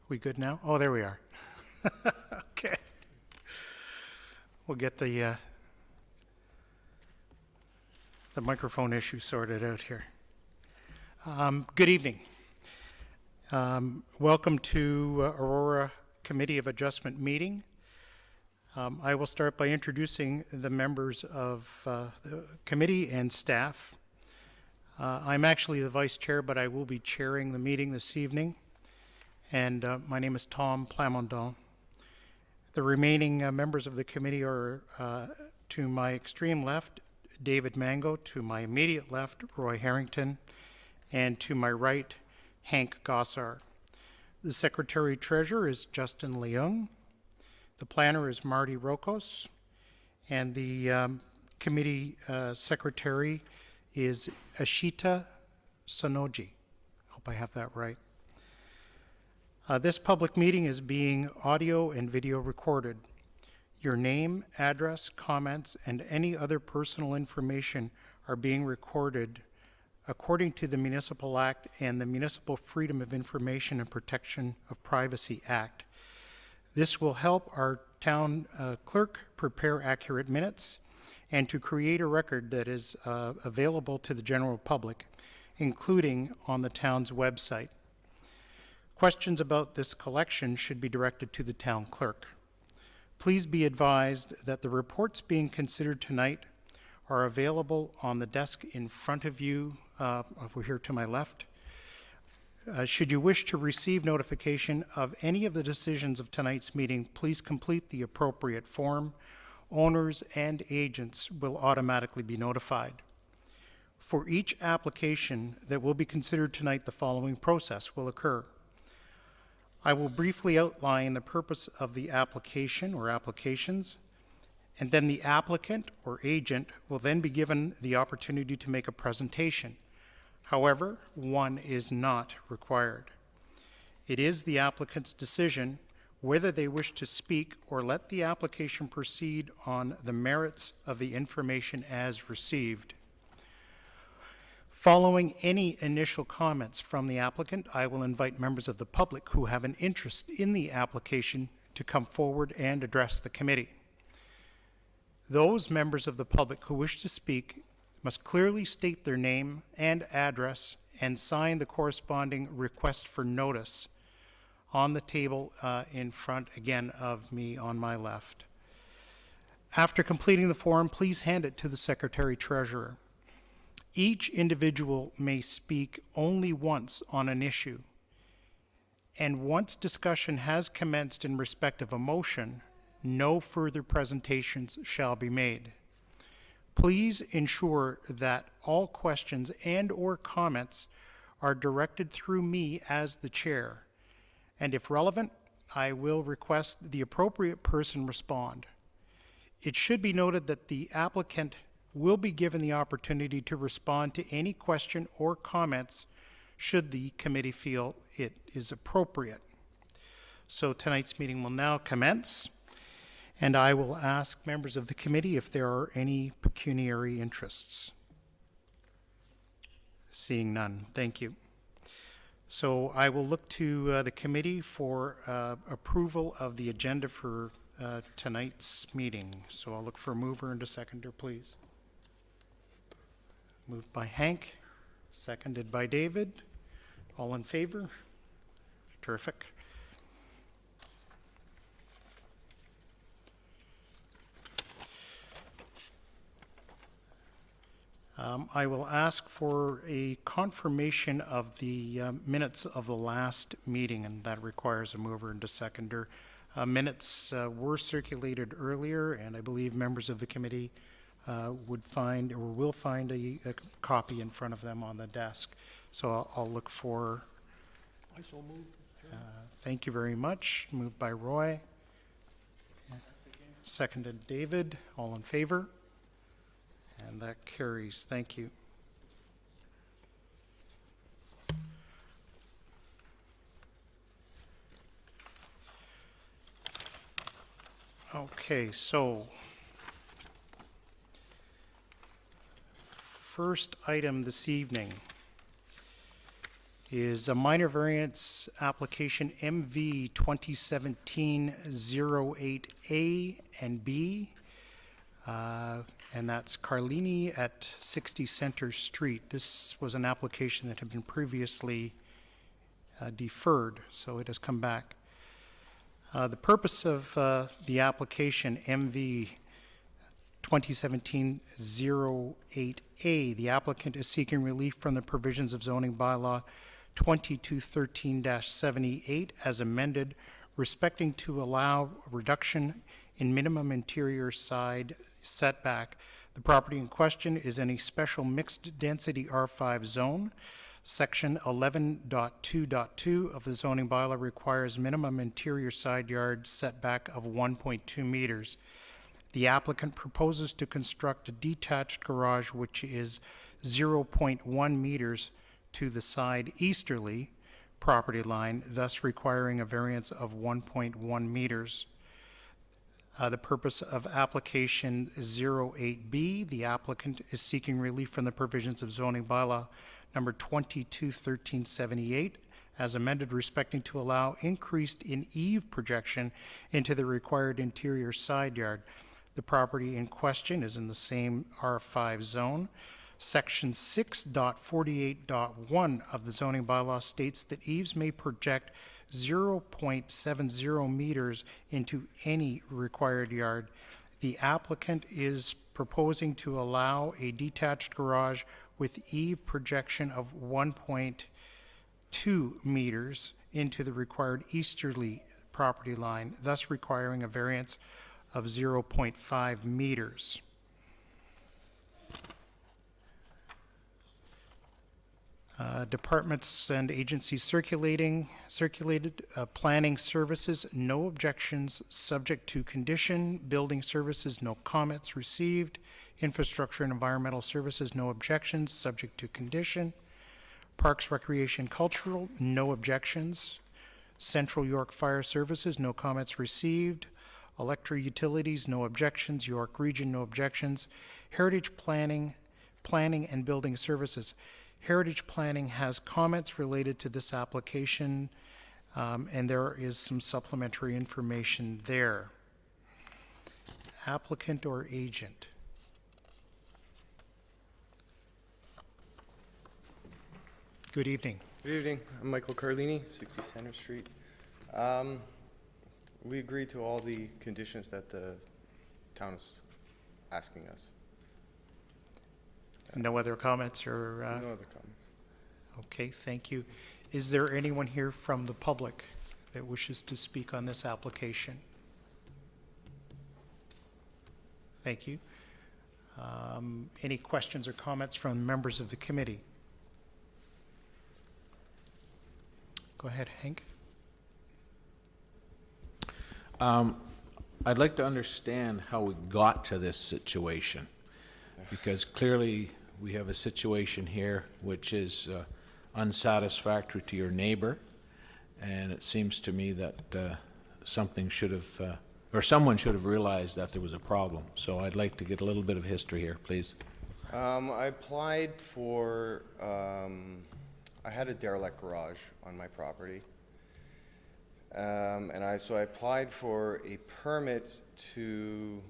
We good now? Oh, there we are. Okay. We'll get the microphone issue sorted out here. Good evening. Welcome to Aurora Committee of Adjustment meeting. I will start by introducing the members of the committee and staff. I'm actually the vice chair, but I will be chairing the meeting this evening. And my name is Tom Plamondon. The remaining members of the committee are to my extreme left, David Mango, to my immediate left, Roy Harrington, and to my right, Hank Gossar. The secretary-treasurer is Justin Leung. The planner is Marty Rokos. And the committee secretary is Ashita Sonoji. Hope I have that right. This public meeting is being audio and video recorded. Your name, address, comments, and any other personal information are being recorded according to the Municipal Act and the Municipal Freedom of Information and Protection of Privacy Act. This will help our town clerk prepare accurate minutes and to create a record that is available to the general public, including on the town's website. Questions about this collection should be directed to the town clerk. Please be advised that the reports being considered tonight are available on the desk in front of you, over here to my left. Should you wish to receive notification of any of the decisions of tonight's meeting, please complete the appropriate form. Owners and agents will automatically be notified. For each application that will be considered tonight, the following process will occur. I will briefly outline the purpose of the application or applications, and then the applicant or agent will then be given the opportunity to make a presentation. However, one is not required. It is the applicant's decision whether they wish to speak or let the application proceed on the merits of the information as received. Following any initial comments from the applicant, I will invite members of the public who have an interest in the application to come forward and address the committee. Those members of the public who wish to speak must clearly state their name and address and sign the corresponding request for notice on the table in front, again, of me on my left. After completing the form, please hand it to the secretary-treasurer. Each individual may speak only once on an issue, and once discussion has commenced in respect of a motion, no further presentations shall be made. Please ensure that all questions and or comments are directed through me as the chair, and if relevant, I will request the appropriate person respond. It should be noted that the applicant will be given the opportunity to respond to any question or comments should the committee feel it is appropriate. So tonight's meeting will now commence, and I will ask members of the committee if there are any pecuniary interests. Seeing none, thank you. So I will look to the committee for approval of the agenda for tonight's meeting. So I'll look for a mover and a seconder, please. Moved by Hank, seconded by David. All in favor? Terrific. I will ask for a confirmation of the minutes of the last meeting, and that requires a mover and a seconder. Minutes were circulated earlier, and I believe members of the committee would find or will find a copy in front of them on the desk. So I'll look for. I so moved. Thank you very much. Moved by Roy. Seconded David. All in favor? And that carries. Thank you. Okay, so first item this evening is a minor variance application MV 2017-08A and B. And that's Carlini at 60 Center Street. This was an application that had been previously deferred, so it has come back. The purpose of the application MV 2017-08A, the applicant is seeking relief from the provisions of zoning bylaw 2213-78 as amended, respecting to allow a reduction in minimum interior side setback. The property in question is in a special mixed density R5 zone. Section 11.2.2 of the zoning bylaw requires minimum interior side yard setback of 1.2 meters. The applicant proposes to construct a detached garage which is 0.1 meters to the side easterly property line, thus requiring a variance of 1.1 meters. The purpose of application 08B, the applicant is seeking relief from the provisions of zoning bylaw number 221378 as amended, respecting to allow increased in eave projection into the required interior side yard. The property in question is in the same R5 zone. Section 6.48.1 of the zoning bylaw states that eaves may project 0.70 meters into any required yard. The applicant is proposing to allow a detached garage with eave projection of 1.2 meters into the required easterly property line, thus requiring a variance of 0.5 meters. Departments and agencies circulated planning services, no objections, subject to condition. Building services, no comments received. Infrastructure and environmental services, no objections, subject to condition. Parks, recreation, cultural, no objections. Central York Fire Services, no comments received. Electric Utilities, no objections. York Region, no objections. Heritage Planning and Building Services. Heritage Planning has comments related to this application, and there is some supplementary information there. Applicant or agent? Good evening. Good evening. I'm Michael Carlini, 60 Center Street. We agree to all the conditions that the town is asking us. No other comments or? No other comments. Okay, thank you. Is there anyone here from the public that wishes to speak on this application? Thank you. Any questions or comments from members of the committee? Go ahead, Hank. I'd like to understand how we got to this situation, because clearly we have a situation here which is unsatisfactory to your neighbor, and it seems to me that something should have, or someone should have realized that there was a problem. So I'd like to get a little bit of history here, please. I applied for, I had a derelict garage on my property. So I applied for a permit to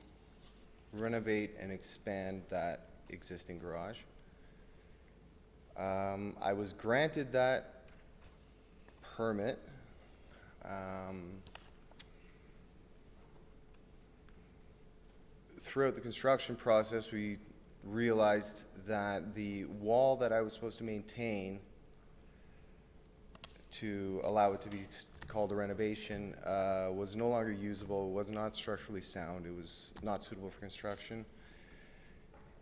renovate and expand that existing garage. I was granted that permit. Throughout the construction process, we realized that the wall that I was supposed to maintain to allow it to be called a renovation was no longer usable, was not structurally sound, it was not suitable for construction,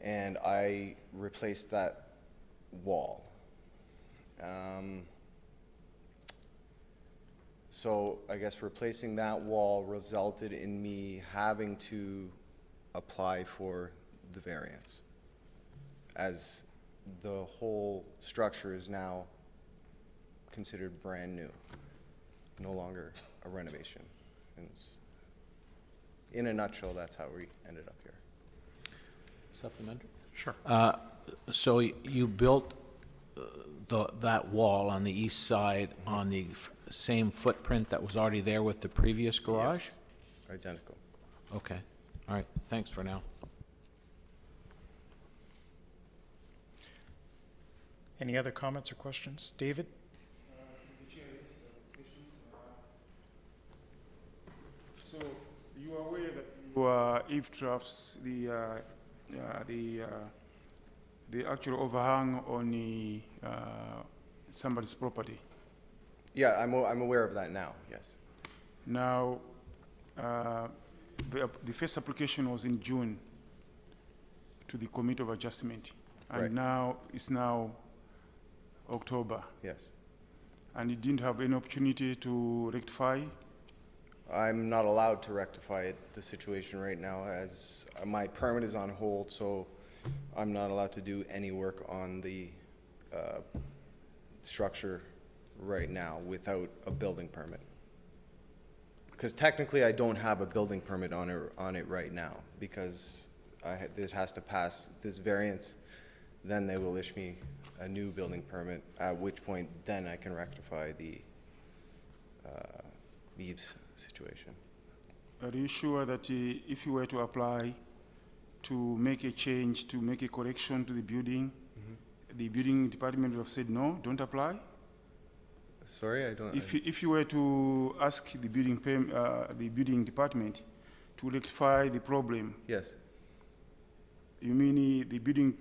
and I replaced that wall. So I guess replacing that wall resulted in me having to apply for the variance, as the whole structure is now considered brand new, no longer a renovation. And in a nutshell, that's how we ended up here. Supplementary? Sure. So you built that wall on the east side on the same footprint that was already there with the previous garage? Yes, identical. Okay, all right, thanks for now. Any other comments or questions? David? So you are aware that you eavesdrops the actual overhang on somebody's property. Yeah, I'm aware of that now, yes. Now, the first application was in June to the Committee of Adjustment, and Right. now it's now October, Yes. and you didn't have any opportunity to rectify. I'm not allowed to rectify the situation right now as my permit is on hold, so I'm not allowed to do any work on the structure right now without a building permit. Because technically, I don't have a building permit on it right now, because it has to pass this variance, then they will issue me a new building permit, at which point then I can rectify the eaves situation. Are you sure that if you were to apply to make a change, to make a correction to the building, the building department would have said, no, don't apply? Sorry, I don't. If you were to ask the building department to rectify the problem, Yes. you mean the building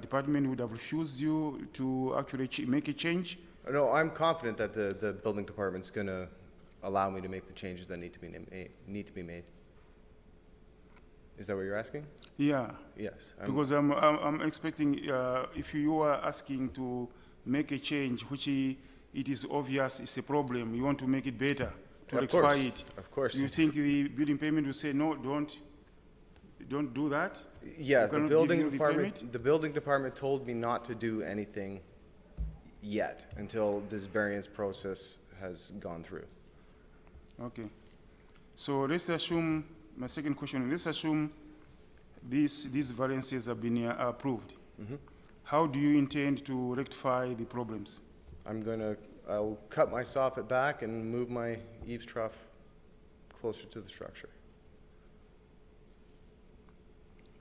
department would have refused you to actually make a change? No, I'm confident that the building department's gonna allow me to make the changes that need to be made. Is that what you're asking? Yeah, Yes. because I'm expecting if you are asking to make a change, which it is obvious is a problem, you want to make it better, to Of rectify course, it. of course. Do you think the building permit will say, no, don't do that? Yeah, We the cannot building give you the permit? department, the building department told me not to do anything yet until this variance process has gone through. Okay. So let's assume, my second question, let's assume these variances have been approved. How do you intend to rectify the problems? I'll cut my soffit back and move my eaves trough closer to the structure.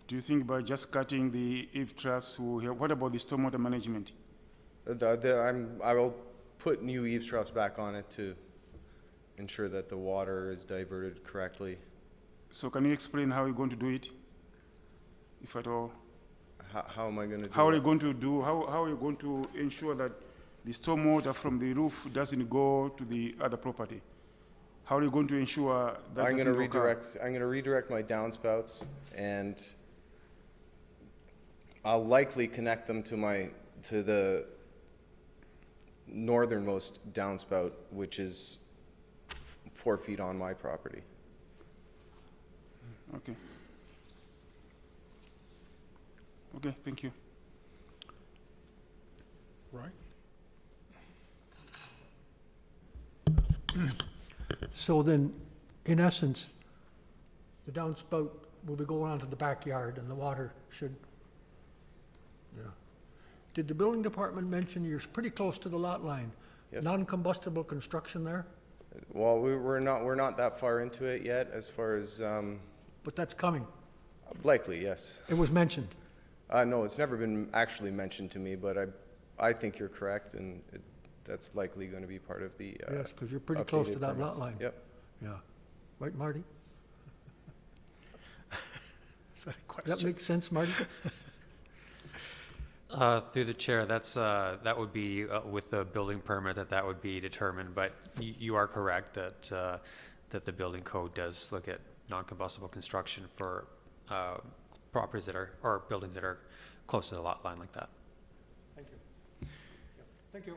Do you think by just cutting the eave troughs, what about the stormwater management? I will put new eaves troughs back on it to ensure that the water is diverted correctly. So can you explain how you're going to do it, if at all? How am I gonna do How are you that? going to do, how are you going to ensure that the stormwater from the roof doesn't go to the other property? How are you going to ensure that I'm doesn't gonna occur? I'm gonna redirect my downspouts, and I'll likely connect them to the northernmost downspout, which is 4 feet on my property. Okay. Okay, thank you. Right. So then, in essence, the downspout will be going onto the backyard and the water should, yeah. Did the building department mention you're pretty close to the lot line? Yes. Non-combustible construction there, Well, we're not that far into it yet, as far as, but that's coming. likely, yes. It was mentioned. No, it's never been actually mentioned to me, but I think you're correct, and that's likely gonna be part of the, Yes, because you're pretty close to updated that lot permits. line. Yep. Yeah. Right, Marty? Is that a That question? makes sense, Marty? Through the chair, that would be with the building permit that would be determined, but you are correct that the building code does look at non-combustible construction for properties or buildings that are close to the lot line like that. Thank you. Thank you.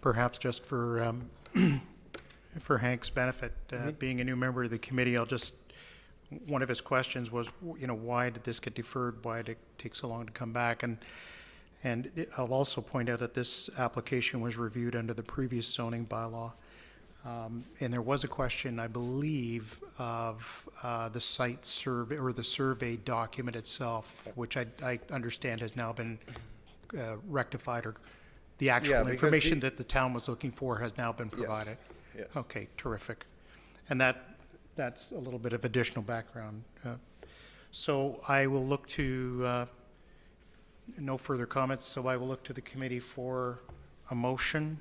Perhaps just for for Hank's benefit, being a new member of the committee, one of his questions was, why did this get deferred? Why did it take so long to come back? And I'll also point out that this application was reviewed under the previous zoning bylaw. And there was a question, I believe, of the site survey, or the survey document itself, which I understand has now been rectified, or the Yeah, actual because information that the town was looking for has now been Yes, provided. yes. Okay, terrific. And that's a little bit of additional background. So I will look to, no further comments, so I will look to the committee for a motion.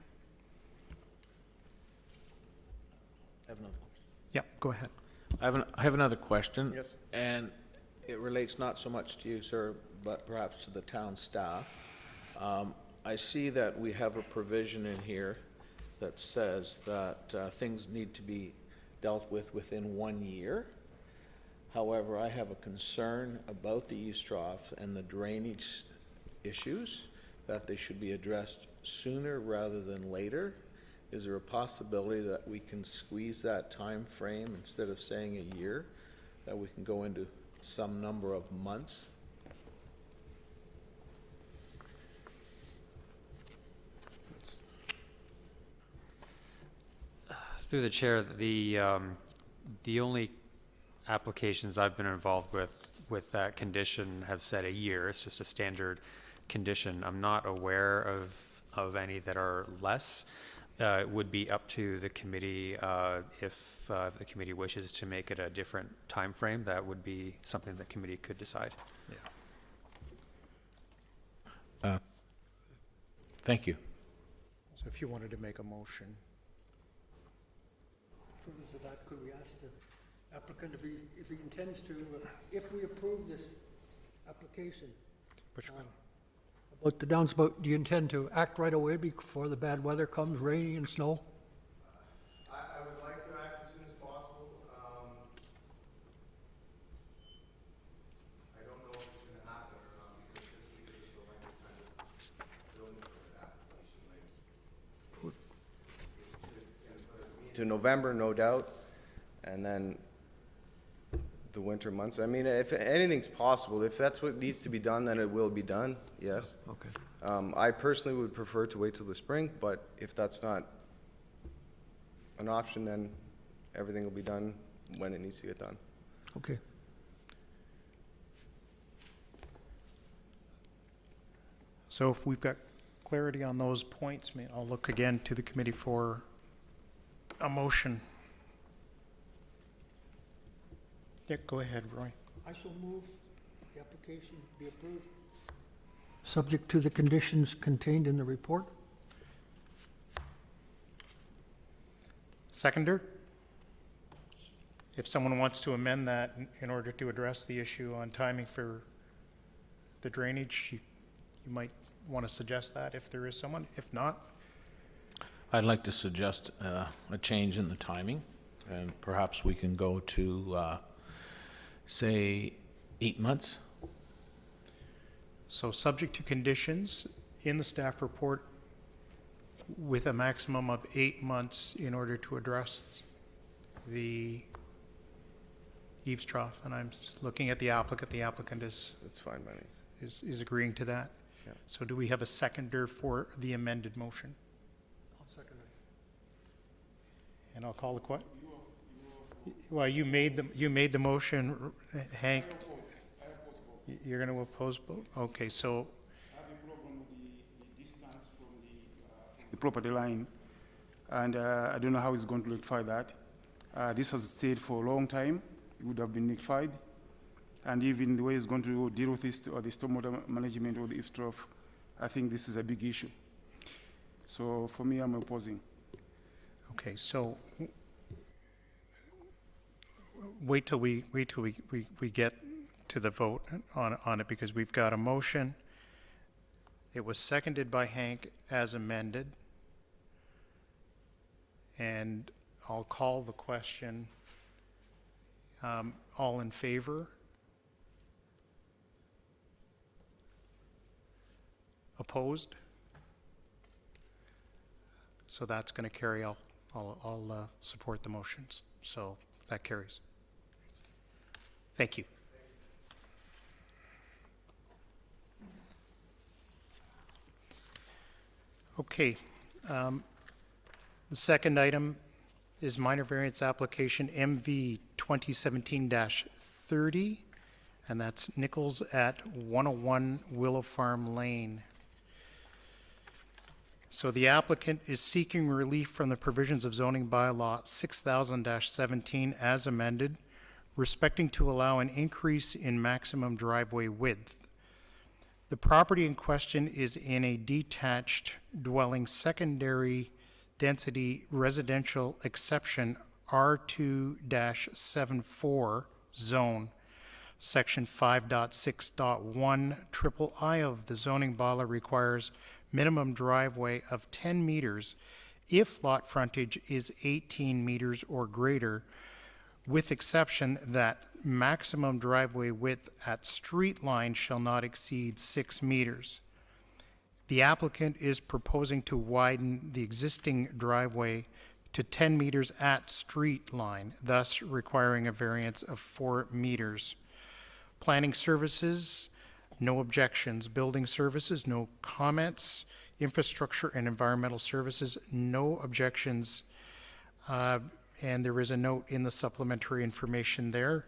I have another question. Yeah, go ahead. I have another question. Yes. And it relates not so much to you, sir, but perhaps to the town staff. I see that we have a provision in here that says that things need to be dealt with within 1 year. However, I have a concern about the eaves trough and the drainage issues, that they should be addressed sooner rather than later. Is there a possibility that we can squeeze that time frame, instead of saying a year, that we can go into some number of months? Through the chair, the only applications I've been involved with that condition have said a year. It's just a standard condition. I'm not aware of any that are less. It would be up to the committee, if the committee wishes to make it a different time frame. That would be something the committee could decide. Thank you. So if you wanted to make a motion. Further to that, could we ask the applicant if he intends to, if we approve this application, Which one? about the downspout, do you intend to act right away before the bad weather comes, rainy and snow? I would like to act as soon as possible. I don't know if it's gonna happen or not, because of the length of time of building permit application, it's gonna put us to November, no doubt, and then the winter months. I mean, if anything's possible, if that's what needs to be done, then it will be done, yes. Okay. I personally would prefer to wait till the spring, but if that's not an option, then everything will be done when it needs to get done. Okay. So if we've got clarity on those points, I'll look again to the committee for a motion. Yeah, go ahead, Roy. I shall move the application be approved. Subject to the conditions contained in the report. Seconder? If someone wants to amend that in order to address the issue on timing for the drainage, you might want to suggest that if there is someone. If not, I'd like to suggest a change in the timing, and perhaps we can go to, say, 8 months. so subject to conditions in the staff report with a maximum of 8 months in order to address the eaves trough. And I'm just looking at the applicant. The applicant is That's fine by me. agreeing to that. Yeah. So do we have a seconder for the amended motion? I'll second it. And I'll call the well, you made the motion, Hank. You're going to oppose both? Okay, so, I have a problem with the distance from the property line, and I don't know how it's going to rectify that. This has stayed for a long time. It would have been rectified. And even the way it's going to deal with this, or the stormwater management or the eaves trough, I think this is a big issue. So for me, I'm opposing. okay, so wait till we get to the vote on it, because we've got a motion. It was seconded by Hank as amended. And I'll call the question. All in favor? Opposed? So that's going to carry. I'll support the motions. So that carries. Thank you. Okay. The second item is minor variance application MV 2017-30, and that's Nichols at 101 Willow Farm Lane. So the applicant is seeking relief from the provisions of zoning bylaw 6000-17 as amended, respecting to allow an increase in maximum driveway width. The property in question is in a detached dwelling secondary density residential exception R2-74 zone, section 5.6.1 triple I of the zoning bylaw requires minimum driveway of 10 meters if lot frontage is 18 meters or greater, with exception that maximum driveway width at street line shall not exceed 6 meters. The applicant is proposing to widen the existing driveway to 10 meters at street line, thus requiring a variance of 4 meters. Planning services, no objections. Building services, no comments. Infrastructure and environmental services, no objections. And there is a note in the supplementary information there.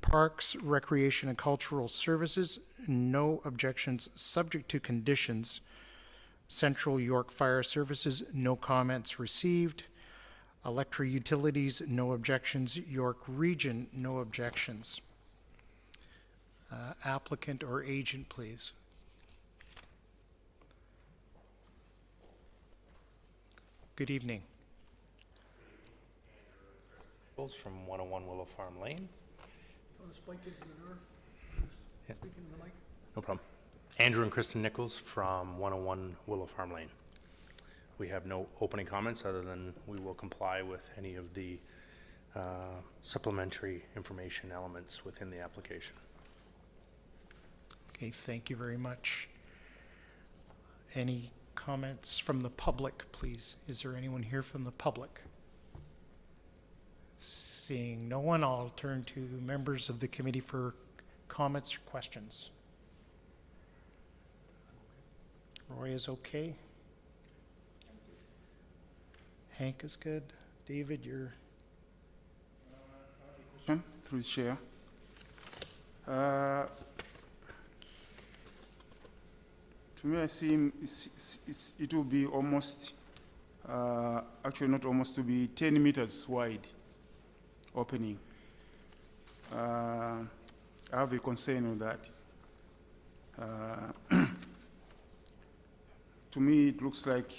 Parks, Recreation and Cultural Services, no objections, subject to conditions. Central York Fire Services, no comments received. Electric Utilities, no objections. York Region, no objections. Applicant or agent, please. Good evening. From 101 Willow Farm Lane. Want to speak into the door? Yeah. Speak into the mic? No problem. Andrew and Kristen Nichols from 101 Willow Farm Lane. We have no opening comments other than we will comply with any of the supplementary information elements within the application. Okay, thank you very much. Any comments from the public, please? Is there anyone here from the public? Seeing no one, I'll turn to members of the committee for comments or questions. Roy is okay. Hank is good. David, you're... Through the chair. To me, I see it will be almost, actually not almost, to be 10 meters wide opening. I have a concern with that. To me, it looks like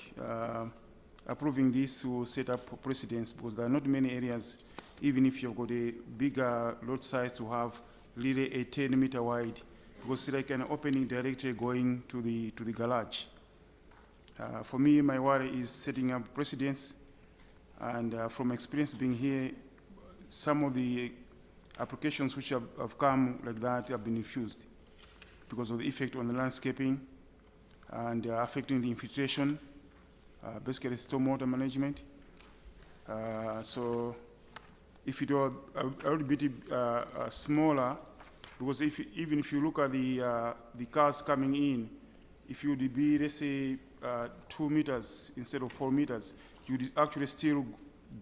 approving this will set up precedents because there are not many areas, even if you've got a bigger lot size, to have really a 10-meter wide, because it's like an opening directly going to the garage. For me, my worry is setting up precedents, and from experience being here, some of the applications which have come like that have been refused because of the effect on the landscaping and affecting the infiltration, basically stormwater management. So if it were a little bit smaller, because even if you look at the cars coming in, if you would be, let's say, 2 meters instead of 4 meters, you'd actually still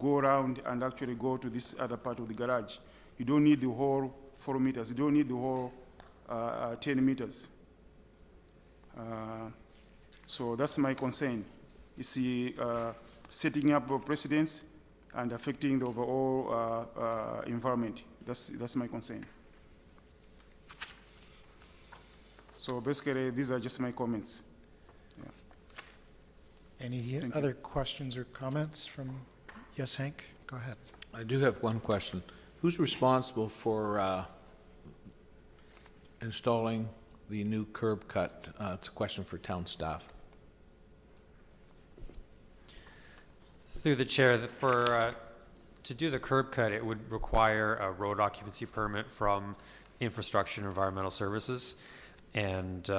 go around and actually go to this other part of the garage. You don't need the whole 4 meters. You don't need the whole 10 meters. So that's my concern. You see, setting up precedents and affecting the overall environment. That's my concern. So basically, these are just my comments. Any other questions or comments from, yes, Hank, go ahead. I do have one question. Who's responsible for installing the new curb cut? It's a question for town staff. Through the chair, to do the curb cut, it would require a road occupancy permit from Infrastructure and Environmental Services. And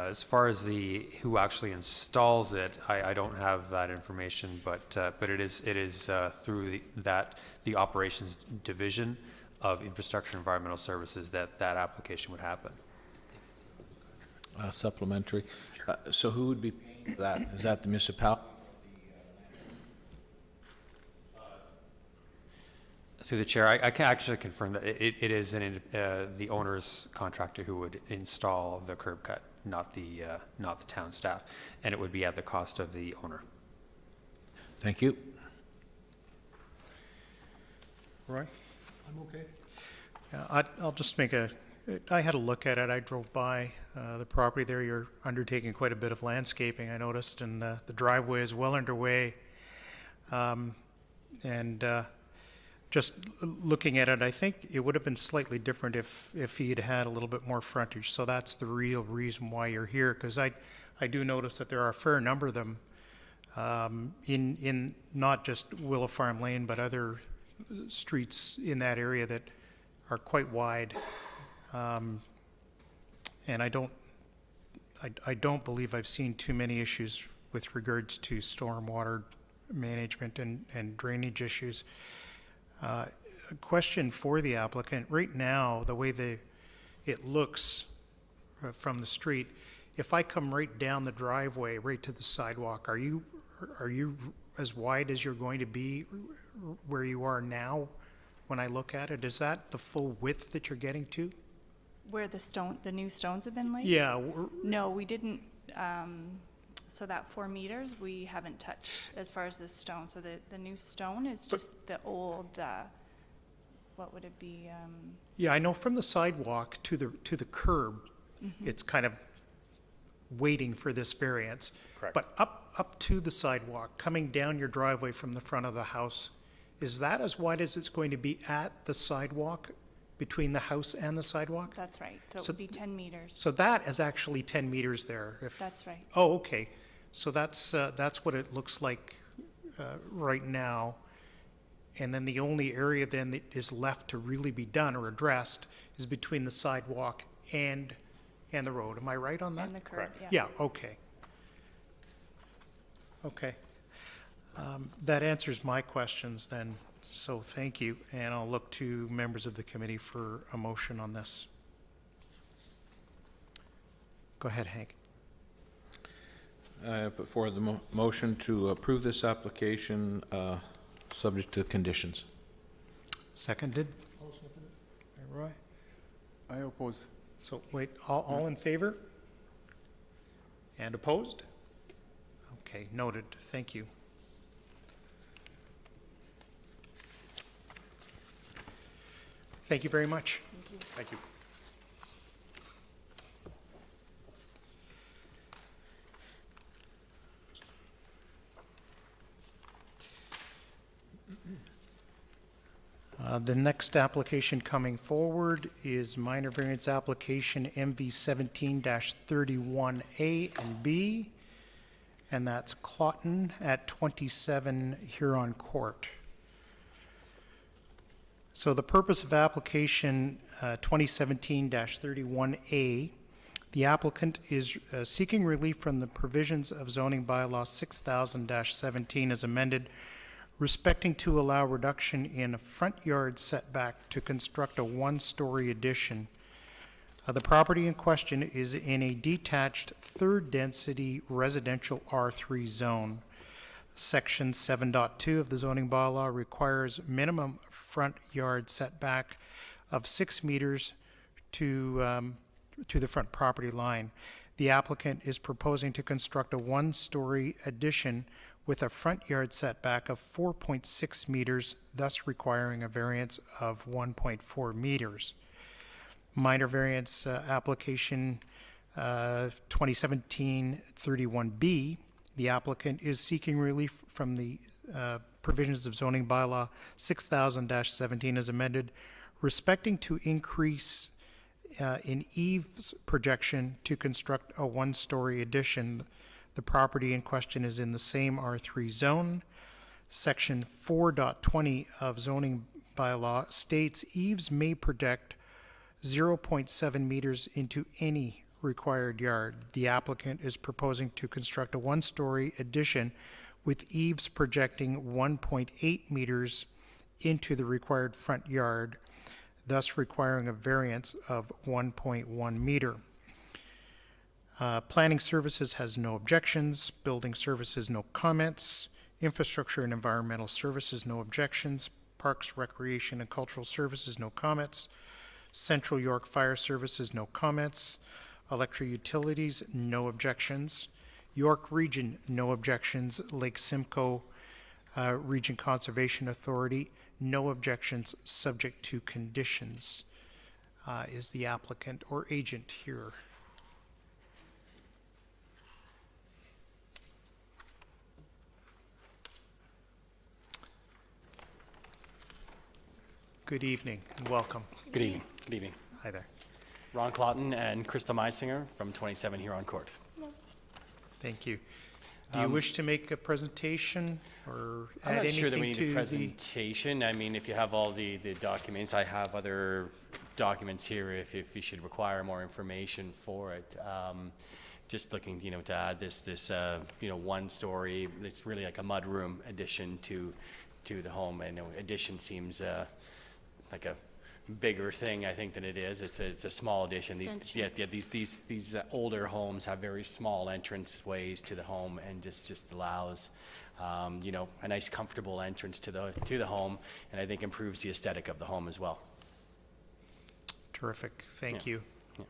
as far as who actually installs it, I don't have that information, but it is through the operations division of Infrastructure and Environmental Services that application would happen. Supplementary. So who would be paying for that? Is that the municipality? Through the chair, I can actually confirm that it is the owner's contractor who would install the curb cut, not the town staff, and it would be at the cost of the owner. Thank you. Roy? I'm okay. Yeah, I'll just I had a look at it. I drove by the property there. You're undertaking quite a bit of landscaping, I noticed, and the driveway is well underway. Just looking at it, I think it would have been slightly different if he had had a little bit more frontage. So that's the real reason why you're here, because I do notice that there are a fair number of them in not just Willow Farm Lane, but other streets in that area that are quite wide. And I don't believe I've seen too many issues with regards to stormwater management and drainage issues. A question for the applicant. Right now, the way it looks from the street, if I come right down the driveway, right to the sidewalk, are you as wide as you're going to be where you are now when I look at it? Is that the full width that you're getting to? Where the new stones have been laid? Yeah. No, we didn't, so that 4 meters, we haven't touched as far as the stone. So the new stone is just the old, what would it be? Yeah, I know from the sidewalk to the curb, it's kind of waiting for this variance. Correct. But up to the sidewalk, coming down your driveway from the front of the house, is that as wide as it's going to be at the sidewalk, between the house and the sidewalk? That's right. So it So- would be 10 meters. So that is actually 10 meters there. That's right. Oh, okay. So that's what it looks like right now. And then the only area then that is left to really be done or addressed is between the sidewalk and the road. Am I right on that? And the curb, Correct. yeah. Yeah, okay. Okay. That answers my questions then, so thank you. And I'll look to members of the committee for a motion on this. Go ahead, Hank. I put forward the motion to approve this application, subject to conditions. Seconded? By Roy? I oppose. So, wait, all in favor? And opposed? Okay, noted, thank you. Thank you very much. Thank you. The next application coming forward is minor variance application MV 17-31A and B, and that's Clawton at 27 Huron Court. So the purpose of application 2017-31A, the applicant is seeking relief from the provisions of zoning bylaw 6000-17 as amended, respecting to allow reduction in a front yard setback to construct a one-story addition. The property in question is in a detached third-density residential R3 zone. Section 7.2 of the zoning bylaw requires minimum front yard setback of 6 meters to the front property line. The applicant is proposing to construct a one-story addition with a front yard setback of 4.6 meters, thus requiring a variance of 1.4 meters. Minor variance application 2017-31B, the applicant is seeking relief from the provisions of zoning bylaw 6000-17 as amended, respecting to increase in eaves projection to construct a one-story addition. The property in question is in the same R3 zone. Section 4.20 of zoning bylaw states eaves may project 0.7 meters into any required yard. The applicant is proposing to construct a one-story addition with eaves projecting 1.8 meters into the required front yard, thus requiring a variance of 1.1 meter. Planning Services has no objections. Building Services, no comments. Infrastructure and Environmental Services, no objections. Parks, Recreation, and Cultural Services, no comments. Central York Fire Services, no comments. Electric Utilities, no objections. York Region, no objections. Lake Simcoe Region Conservation Authority, no objections, subject to conditions. Is the applicant or agent here? Good evening and welcome. Good evening. Good evening. Hi there. Ron Clotton and Krista Meisinger from 27 Huron Court. Thank you. Do you wish to make a presentation or I'm add not sure that we anything need a to the? presentation. I mean, if you have all the documents, I have other documents here if you should require more information for it. Just looking, to add this one story. It's really like a mudroom addition to the home. I know addition seems like a bigger thing, I think, than it is. It's a small addition. These older homes have very small entrance ways to the home, and just allows a nice comfortable entrance to the home, and I think improves the aesthetic of the home as well. Terrific, thank you. Yeah.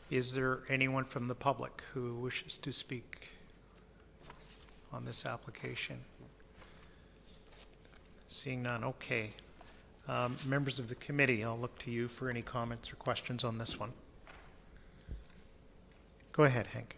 Is there anyone from the public who wishes to speak on this application? Seeing none, okay. Members of the committee, I'll look to you for any comments or questions on this one. Go ahead, Hank.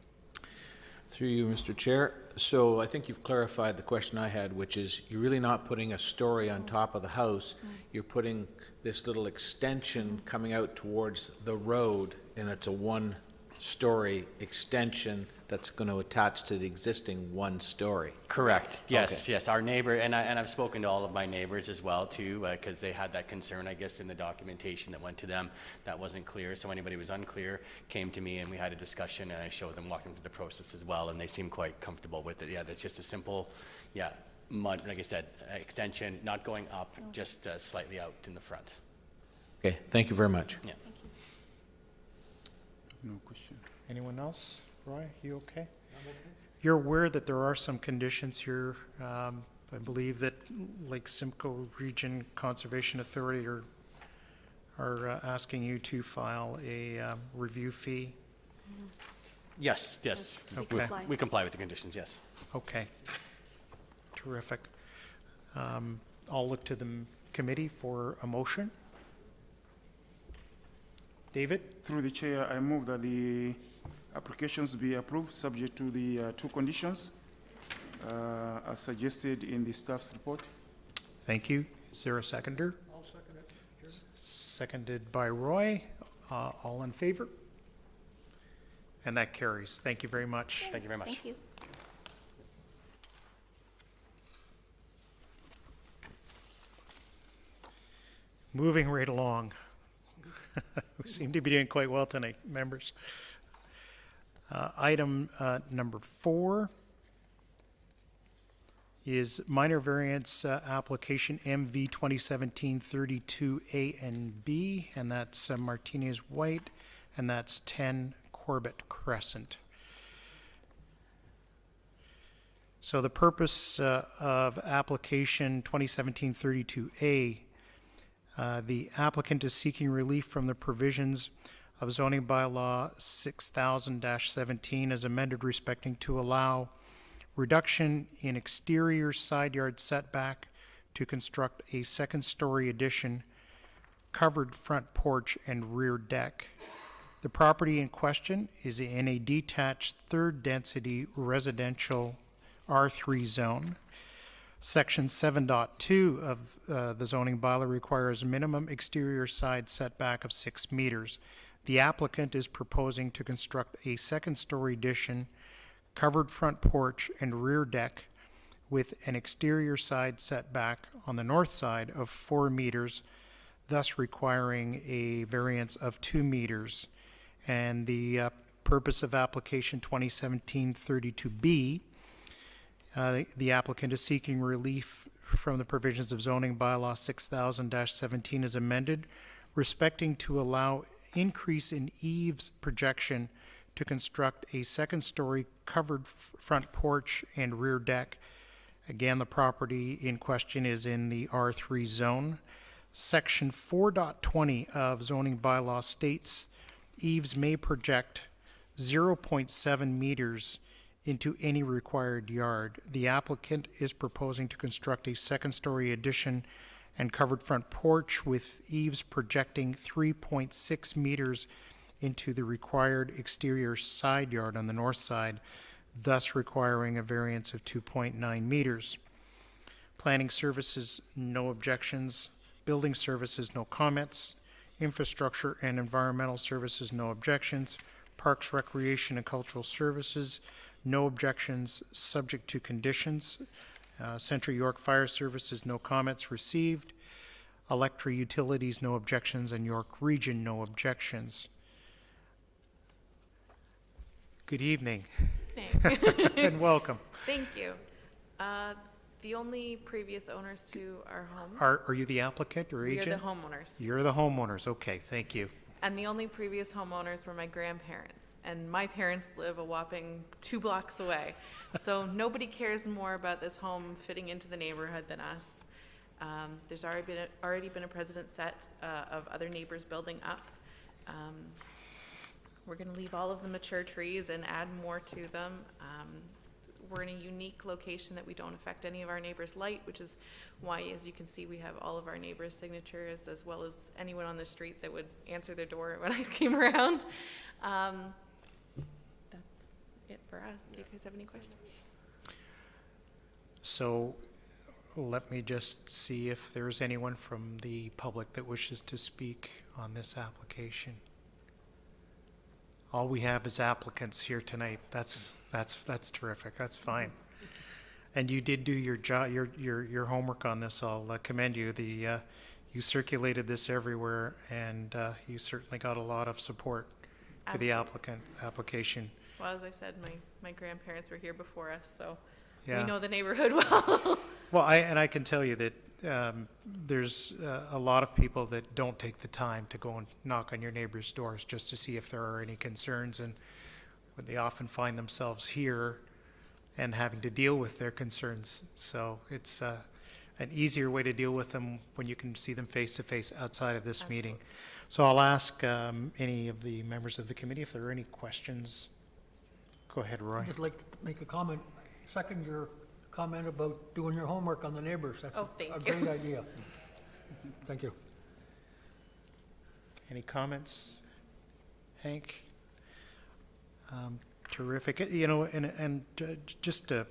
Through you, Mr. Chair. So I think you've clarified the question I had, which is you're really not putting a story on top of the house. You're putting this little extension coming out towards the road, and it's a one-story extension that's going to attach to the existing one-story. Correct. Yes, Okay. yes. Our neighbor, and I've spoken to all of my neighbors as well too, because they had that concern, I guess, in the documentation that went to them. That wasn't clear, so anybody who was unclear came to me, and we had a discussion, and I showed them, walked them through the process as well, and they seemed quite comfortable with it. Yeah, that's just a simple, mud, like I said, extension, not going up, just slightly out in the front. Okay, thank you very much. Yeah. No question. Anyone else? Roy, you okay? I'm okay. You're aware that there are some conditions here. I believe that Lake Simcoe Region Conservation Authority are asking you to file a review fee. Yes, yes. Okay. We comply with the conditions, yes. Okay. Terrific. I'll look to the committee for a motion. David? Through the chair, I move that the applications be approved, subject to the two conditions as suggested in the staff's report. Thank you. Is there a seconder? I'll second it. Sure. Seconded by Roy. All in favor? And that carries. Thank you very much. Thank you very much. Thank you. Moving right along. We seem to be doing quite well tonight, members. Item number 4 is minor variance application MV 2017-32A and B, and that's Martinez White, and that's 10 Corbett Crescent. So the purpose of application 2017-32A, the applicant is seeking relief from the provisions of zoning bylaw 6000-17 as amended respecting to allow reduction in exterior side yard setback to construct a second-story addition, covered front porch, and rear deck. The property in question is in a detached third-density residential R3 zone. Section 7.2 of the zoning bylaw requires a minimum exterior side setback of 6 meters. The applicant is proposing to construct a second-story addition, covered front porch, and rear deck with an exterior side setback on the north side of 4 meters, thus requiring a variance of 2 meters. And the purpose of application 2017-32B, the applicant is seeking relief from the provisions of zoning bylaw 6000-17 as amended, respecting to allow increase in eaves projection to construct a second-story covered front porch and rear deck Again, the property in question is in the R3 zone. Section 4.20 of zoning bylaw states eaves may project 0.7 meters into any required yard. The applicant is proposing to construct a second-story addition and covered front porch with eaves projecting 3.6 meters into the required exterior side yard on the north side, thus requiring a variance of 2.9 meters. Planning services, no objections. Building services, no comments. Infrastructure and environmental services, no objections. Parks, recreation, and cultural services, no objections, subject to conditions. Central York Fire Services, no comments received. Electric Utilities, no objections, and York Region, no objections. Good evening and welcome. Thank you. The only previous owners to our home, Are you the applicant or we are agent? the homeowners. You're the homeowners, okay, thank you. And the only previous homeowners were my grandparents. And my parents live a whopping 2 blocks away. So nobody cares more about this home fitting into the neighborhood than us. There's already been a precedent set of other neighbors building up. We're gonna leave all of the mature trees and add more to them. We're in a unique location that we don't affect any of our neighbors' light, which is why, as you can see, we have all of our neighbors' signatures, as well as anyone on the street that would answer their door when I came around. That's it for us. Do you guys have any questions? So let me just see if there's anyone from the public that wishes to speak on this application. All we have is applicants here tonight. That's terrific. That's fine. And you did do your job, your homework on this. I'll commend you. You circulated this everywhere, and you certainly got a lot of support for the application. Well, as I said, my grandparents were here before us, so Yeah. we know the neighborhood well. Well, I can tell you that there's a lot of people that don't take the time to go and knock on your neighbors' doors just to see if there are any concerns, and they often find themselves here and having to deal with their concerns. So it's an easier way to deal with them when you can see them face to face outside of this meeting. So I'll ask any of the members of the committee if there are any questions. Go ahead, Roy. I'd just like to make a comment, second your comment about doing your homework on the neighbors. That's Oh, thank a you. great idea. Thank you. Any comments? Hank? Terrific. You know, and just a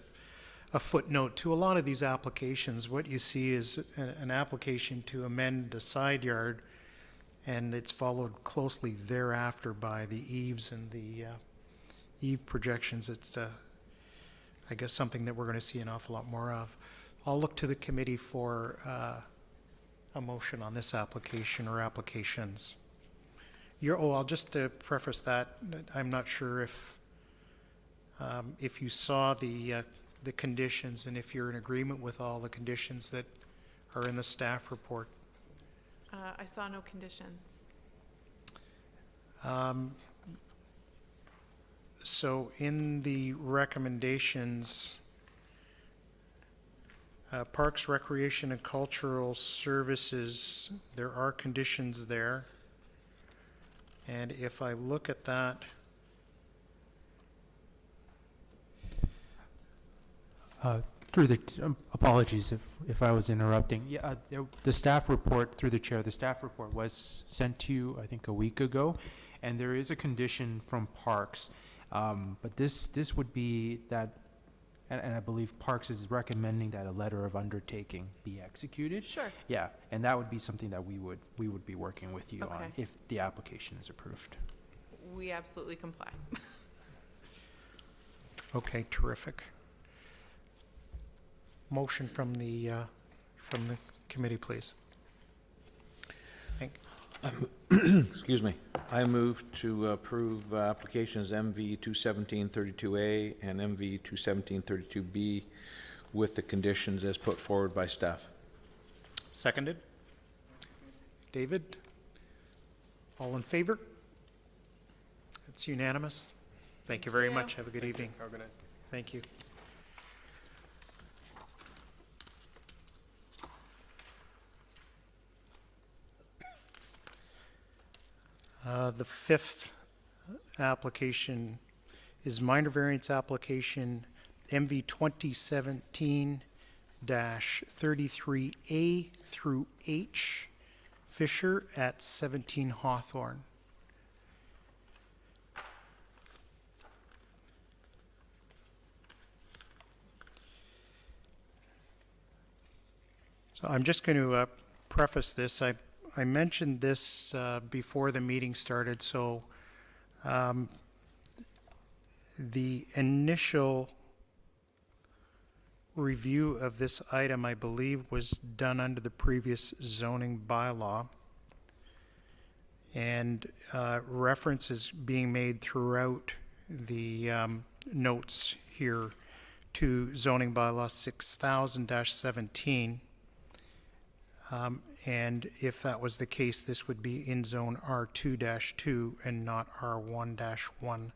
footnote to a lot of these applications, what you see is an application to amend a side yard, and it's followed closely thereafter by the eaves and the eave projections. It's, I guess, something that we're going to see an awful lot more of. I'll look to the committee for a motion on this application or applications. I'll just preface that, I'm not sure if you saw the conditions and if you're in agreement with all the conditions that are in the staff report. I saw no conditions. So in the recommendations, Parks, Recreation, and Cultural Services, there are conditions there. And if I look at that, Through the, apologies if I was interrupting. Yeah, the staff report, through the chair, the staff report was sent to you, I think, a week ago, and there is a condition from Parks, but this would be that, and I believe Parks is recommending that a letter of undertaking be executed. Sure. Yeah, and that would be something that we would be working with you on Okay. if the application is approved. We absolutely comply. okay, terrific. Motion from the committee, please. Excuse me. I move to approve applications MV 21732A and MV 21732B with the conditions as put forward by staff. Seconded? David? All in favor? It's unanimous. Thank you very much. Have a good evening. Thank you. The fifth application is minor variance application MV 2017-33A through H, Fisher at 17 Hawthorne. So I'm just going to preface this. I mentioned this before the meeting started, so the initial review of this item, I believe, was done under the previous zoning bylaw. And reference is being made throughout the notes here to zoning bylaw 6000-17. And if that was the case, this would be in zone R2-2 and not R1-1.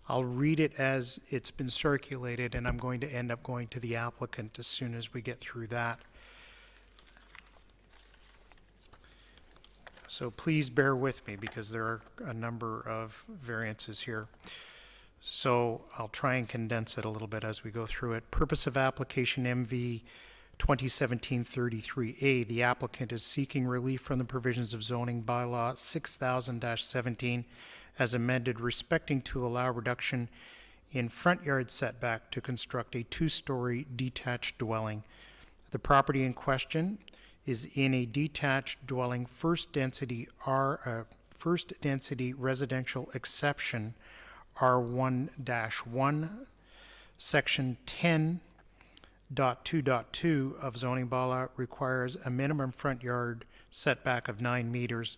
I'll read it as it's been circulated, and I'm going to end up going to the applicant as soon as we get through that. So please bear with me because there are a number of variances here. So I'll try and condense it a little bit as we go through it. Purpose of application MV 2017-33A. The applicant is seeking relief from the provisions of zoning bylaw 6000-17 as amended, respecting to allow reduction in front yard setback to construct a two-story detached dwelling. The property in question is in a detached dwelling first density residential exception R1-1, section 10.2.2 of zoning bylaw requires a minimum front yard setback of 9 meters.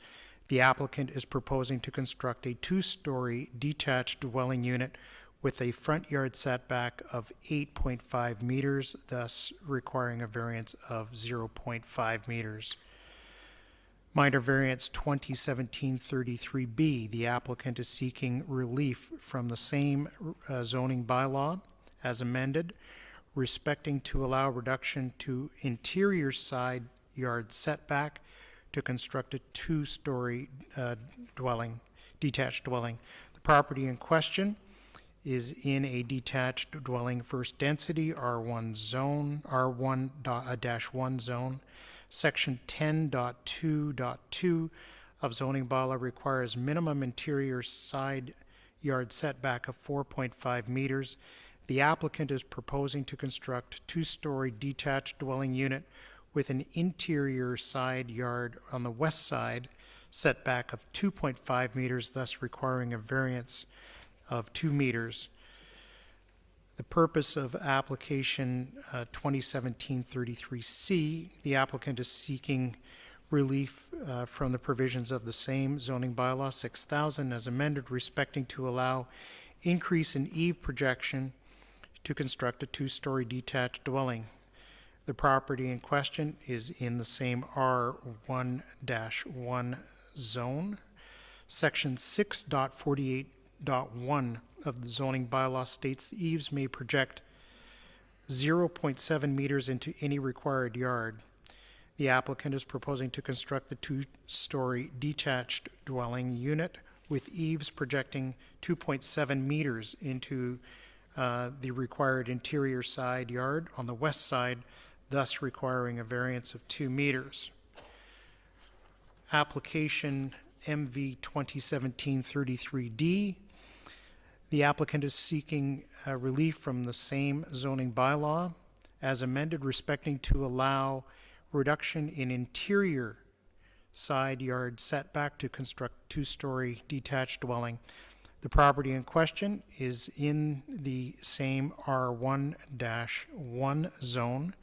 The applicant is proposing to construct a two-story detached dwelling unit with a front yard setback of 8.5 meters, thus requiring a variance of 0.5 meters. Minor variance 2017-33B. The applicant is seeking relief from the same zoning bylaw as amended, respecting to allow reduction to interior side yard setback to construct a two-story detached dwelling. The property in question is in a detached dwelling first density R1 zone, R1-1 zone. Section 10.2.2 of zoning bylaw requires minimum interior side yard setback of 4.5 meters. The applicant is proposing to construct two-story detached dwelling unit with an interior side yard on the west side setback of 2.5 meters, thus requiring a variance of 2 meters. The purpose of application 2017-33C, the applicant is seeking relief from the provisions of the same zoning bylaw 6000 as amended, respecting to allow increase in eave projection to construct a two-story detached dwelling. The property in question is in the same R1-1 zone. Section 6.48.1 of the zoning bylaw states the eaves may project 0.7 meters into any required yard. The applicant is proposing to construct the two-story detached dwelling unit with eaves projecting 2.7 meters into the required interior side yard on the west side, thus requiring a variance of 2 meters. Application MV 2017-33D. The applicant is seeking relief from the same zoning bylaw as amended, respecting to allow reduction in interior side yard setback to construct two-story detached dwelling. The property in question is in the same R1-1 zone.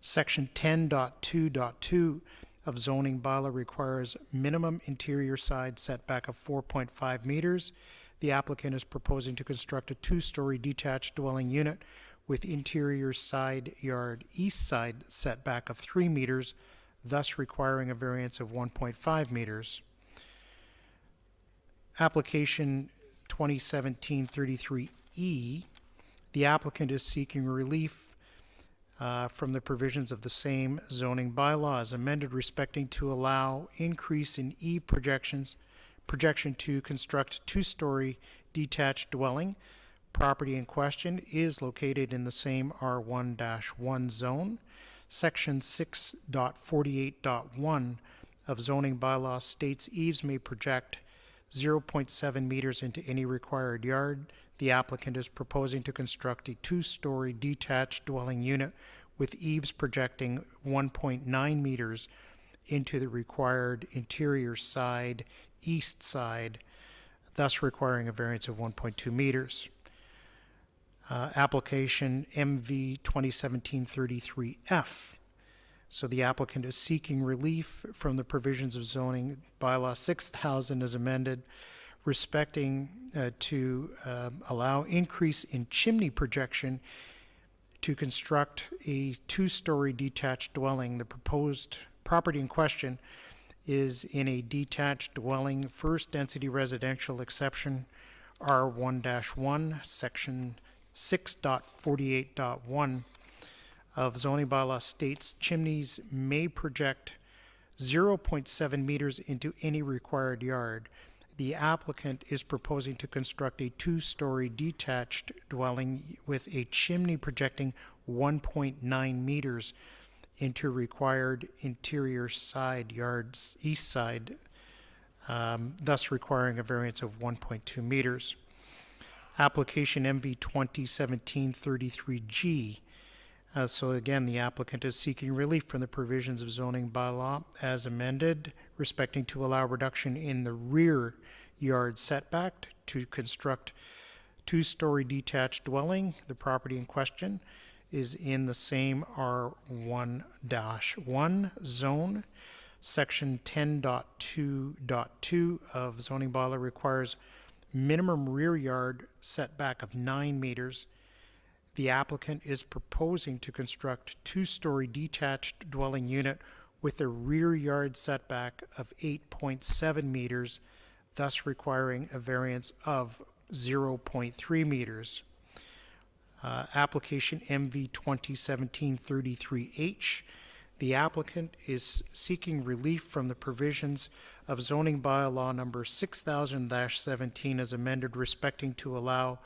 Section 10.2.2 of zoning bylaw requires minimum interior side setback of 4.5 meters. The applicant is proposing to construct a two-story detached dwelling unit with interior side yard east side setback of 3 meters, thus requiring a variance of 1.5 meters. Application 2017-33E, the applicant is seeking relief from the provisions of the same zoning bylaw as amended, respecting to allow increase in eave projections projection to construct two-story detached dwelling. Property in question is located in the same R1-1 zone. Section 6.48.1 of zoning bylaw states eaves may project 0.7 meters into any required yard. The applicant is proposing to construct a two-story detached dwelling unit with eaves projecting 1.9 meters into the required interior side, east side, thus requiring a variance of 1.2 meters. Application MV 2017-33F. So the applicant is seeking relief from the provisions of zoning bylaw 6000 as amended, respecting to allow increase in chimney projection to construct a two-story detached dwelling. The proposed property in question is in a detached dwelling, first density residential exception, R1-1, section 6.48.1 of zoning bylaw states chimneys may project 0.7 meters into any required yard. The applicant is proposing to construct a two-story detached dwelling with a chimney projecting 1.9 meters into required interior side yards, east side, thus requiring a variance of 1.2 meters. Application MV 2017-33G. So again, the applicant is seeking relief from the provisions of zoning bylaw as amended, respecting to allow reduction in the rear yard setback to construct two-story detached dwelling. The property in question is in the same R1-1 zone. Section 10.2.2 of zoning bylaw requires minimum rear yard setback of 9 meters. The applicant is proposing to construct two-story detached dwelling unit with a rear yard setback of 8.7 meters, thus requiring a variance of 0.3 meters. Application MV 2017-33H. The applicant is seeking relief from the provisions of zoning bylaw number 6000-17 as amended, respecting to allow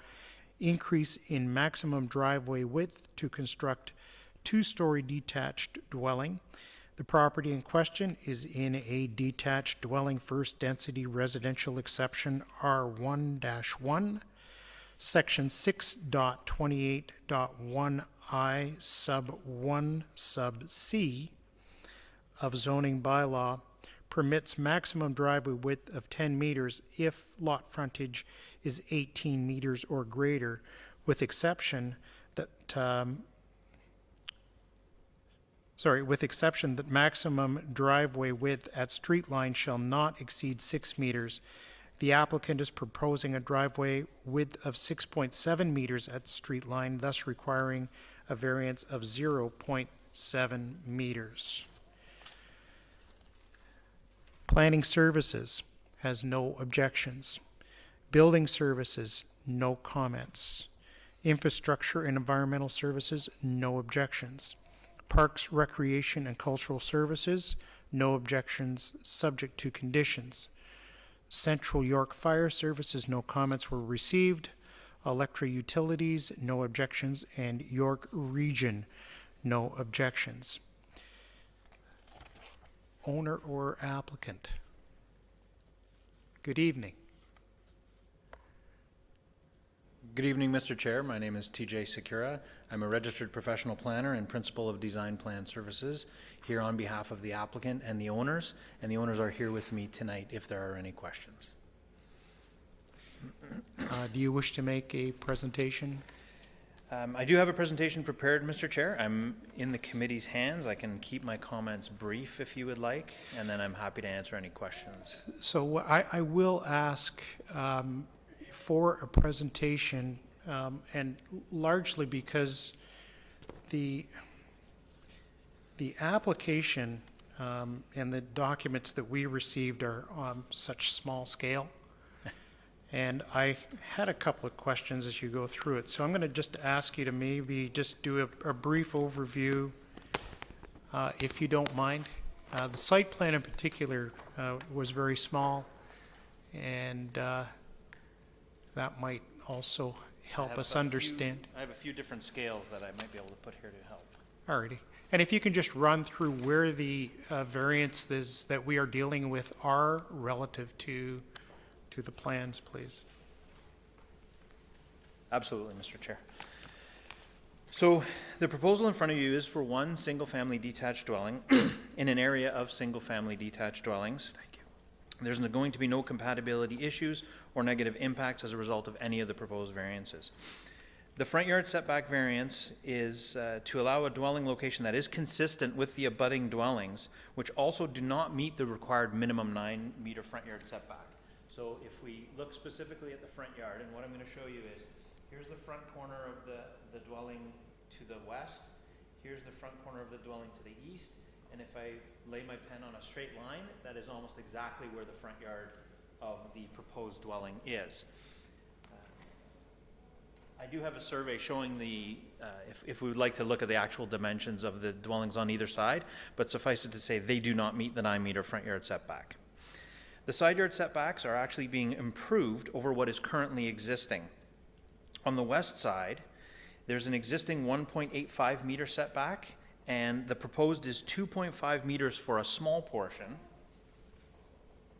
increase in maximum driveway width to construct two-story detached dwelling. The property in question is in a detached dwelling, first density residential exception, R1-1, section 6.28.1I sub 1 sub C of zoning bylaw permits maximum driveway width of 10 meters if lot frontage is 18 meters or greater, with exception that maximum driveway width at street line shall not exceed 6 meters. The applicant is proposing a driveway width of 6.7 meters at street line, thus requiring a variance of 0.7 meters. Planning Services has no objections. Building Services, no comments. Infrastructure and Environmental Services, no objections. Parks, Recreation and Cultural Services, no objections, subject to conditions. Central York Fire Services, no comments were received. Electra Utilities, no objections, and York Region, no objections. Owner or applicant? Good evening. Good evening, Mr. Chair. My name is TJ Secura. I'm a registered professional planner and principal of Design Plan Services here on behalf of the applicant and the owners are here with me tonight if there are any questions. Do you wish to make a presentation? I do have a presentation prepared, Mr. Chair. I'm in the committee's hands. I can keep my comments brief if you would like, and then I'm happy to answer any questions. So I will ask for a presentation, and largely because the application and the documents that we received are on such small scale. And I had a couple of questions as you go through it. So I'm going to just ask you to maybe just do a brief overview, if you don't mind. The site plan in particular was very small, and that might also I help have us a few- understand. I have a few different scales that I might be able to put here to help. Alrighty. And if you can just run through where the variances that we are dealing with are relative to the plans, please. Absolutely, Mr. Chair. So the proposal in front of you is for one single-family detached dwelling in an area of single-family detached dwellings. Thank you. There's going to be no compatibility issues or negative impacts as a result of any of the proposed variances. The front yard setback variance is to allow a dwelling location that is consistent with the abutting dwellings, which also do not meet the required minimum 9-meter front yard setback. So if we look specifically at the front yard, and what I'm going to show you is, here's the front corner of the dwelling to the west, here's the front corner of the dwelling to the east, and if I lay my pen on a straight line, that is almost exactly where the front yard of the proposed dwelling is. I do have a survey showing the, if we would like to look at the actual dimensions of the dwellings on either side, but suffice it to say, they do not meet the 9-meter front yard setback. The side yard setbacks are actually being improved over what is currently existing. On the west side, there's an existing 1.85 meter setback, and the proposed is 2.5 meters for a small portion.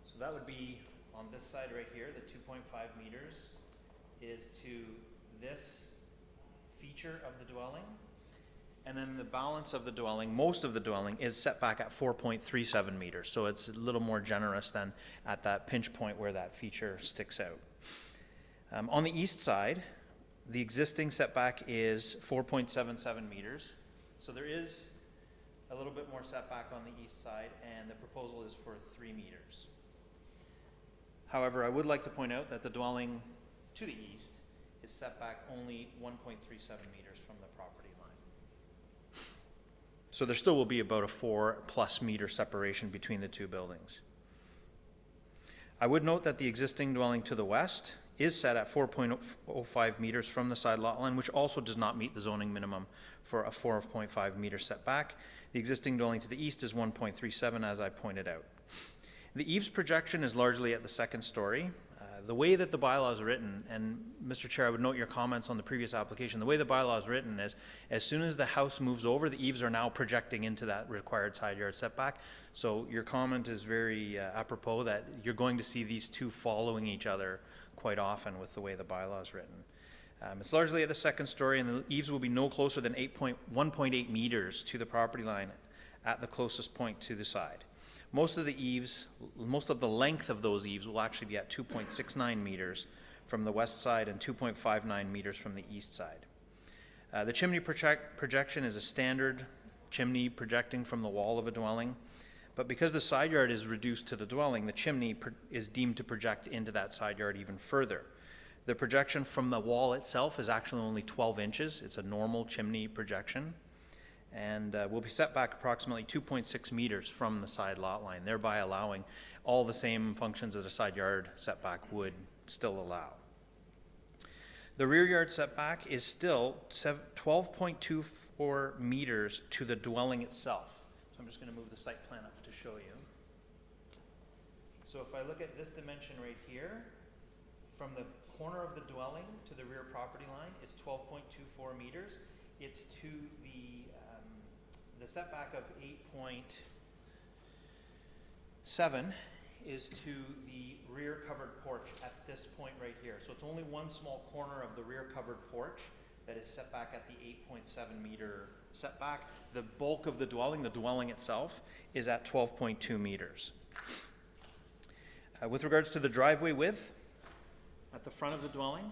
So that would be on this side right here, the 2.5 meters is to this feature of the dwelling, and then the balance of the dwelling, most of the dwelling, is set back at 4.37 meters, so it's a little more generous than at that pinch point where that feature sticks out. On the east side, the existing setback is 4.77 meters, so there is a little bit more setback on the east side, and the proposal is for 3 meters. However, I would like to point out that the dwelling to the east is set back only 1.37 meters from the property line. So there still will be about a 4+ meter separation between the two buildings. I would note that the existing dwelling to the west is set at 4.05 meters from the side lot line, which also does not meet the zoning minimum for a 4.5 meter setback. The existing dwelling to the east is 1.37, as I pointed out. The eaves projection is largely at the second story. The way that the bylaw is written, and Mr. Chair, I would note your comments on the previous application, the way the bylaw is written is, as soon as the house moves over, the eaves are now projecting into that required side yard setback. So your comment is very apropos that you're going to see these two following each other quite often with the way the bylaw is written. It's largely at the second story, and the eaves will be no closer than 1.8 meters to the property line at the closest point to the side. Most of the eaves, most of the length of those eaves will actually be at 2.69 meters from the west side and 2.59 meters from the east side. The chimney projection is a standard chimney projecting from the wall of a dwelling, but because the side yard is reduced to the dwelling, the chimney is deemed to project into that side yard even further. The projection from the wall itself is actually only 12 inches. It's a normal chimney projection, and will be set back approximately 2.6 meters from the side lot line, thereby allowing all the same functions that a side yard setback would still allow. The rear yard setback is still 12.24 meters to the dwelling itself. So I'm just going to move the site plan up to show you. So if I look at this dimension right here, from the corner of the dwelling to the rear property line is 12.24 meters. It's to the setback of 8.7 is to the rear covered porch at this point right here. So it's only one small corner of the rear covered porch that is set back at the 8.7 meter setback. The bulk of the dwelling itself, is at 12.2 meters. With regards to the driveway width at the front of the dwelling,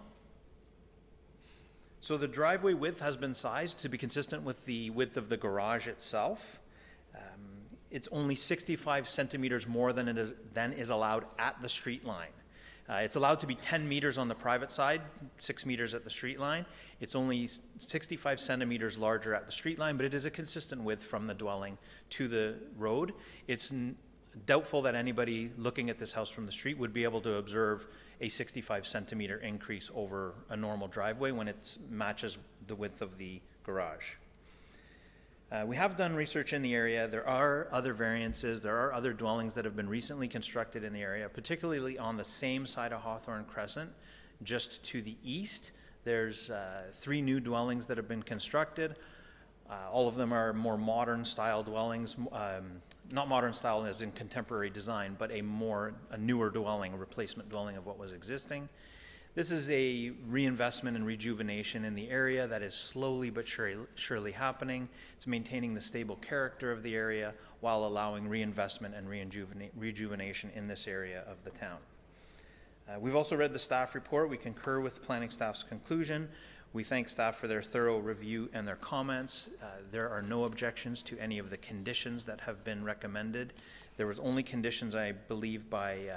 so the driveway width has been sized to be consistent with the width of the garage itself. It's only 65 centimeters more than is allowed at the street line. It's allowed to be 10 meters on the private side, 6 meters at the street line. It's only 65 centimeters larger at the street line, but it is a consistent width from the dwelling to the road. It's doubtful that anybody looking at this house from the street would be able to observe a 65 centimeter increase over a normal driveway when it matches the width of the garage. We have done research in the area. There are other variances. There are other dwellings that have been recently constructed in the area, particularly on the same side of Hawthorne Crescent, just to the east. There's 3 new dwellings that have been constructed. All of them are more modern style dwellings, not modern style as in contemporary design, but a newer dwelling, a replacement dwelling of what was existing. This is a reinvestment and rejuvenation in the area that is slowly but surely happening. It's maintaining the stable character of the area while allowing reinvestment and rejuvenation in this area of the town. We've also read the staff report. We concur with planning staff's conclusion. We thank staff for their thorough review and their comments. There are no objections to any of the conditions that have been recommended. There was only conditions, I believe, by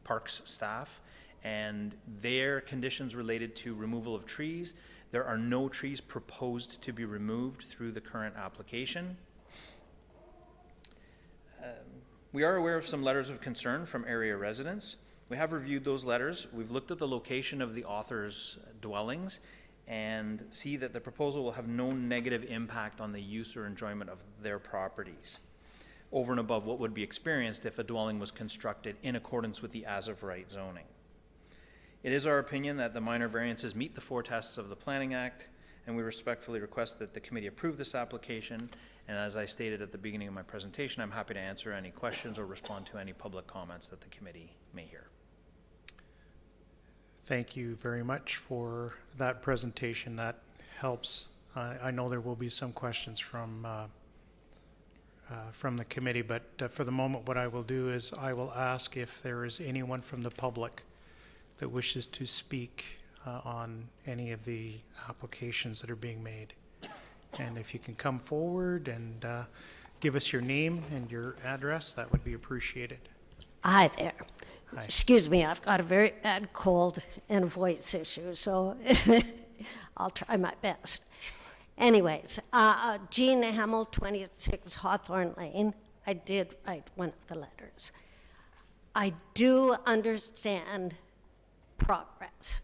Parks staff, and their conditions related to removal of trees. There are no trees proposed to be removed through the current application. We are aware of some letters of concern from area residents. We have reviewed those letters. We've looked at the location of the author's dwellings and see that the proposal will have no negative impact on the use or enjoyment of their properties, over and above what would be experienced if a dwelling was constructed in accordance with the as-of-right zoning. It is our opinion that the minor variances meet the 4 tests of the Planning Act, and we respectfully request that the committee approve this application. And as I stated at the beginning of my presentation, I'm happy to answer any questions or respond to any public comments that the committee may hear. Thank you very much for that presentation. That helps. I know there will be some questions from the committee, but for the moment, what I will do is I will ask if there is anyone from the public that wishes to speak on any of the applications that are being made. And if you can come forward and give us your name and your address, that would be appreciated. Hi there. Hi. Excuse me, I've got a very bad cold and a voice issue, so I'll try my best. Anyways, Jean Hamill, 26 Hawthorne Lane. I did write one of the letters. I do understand progress.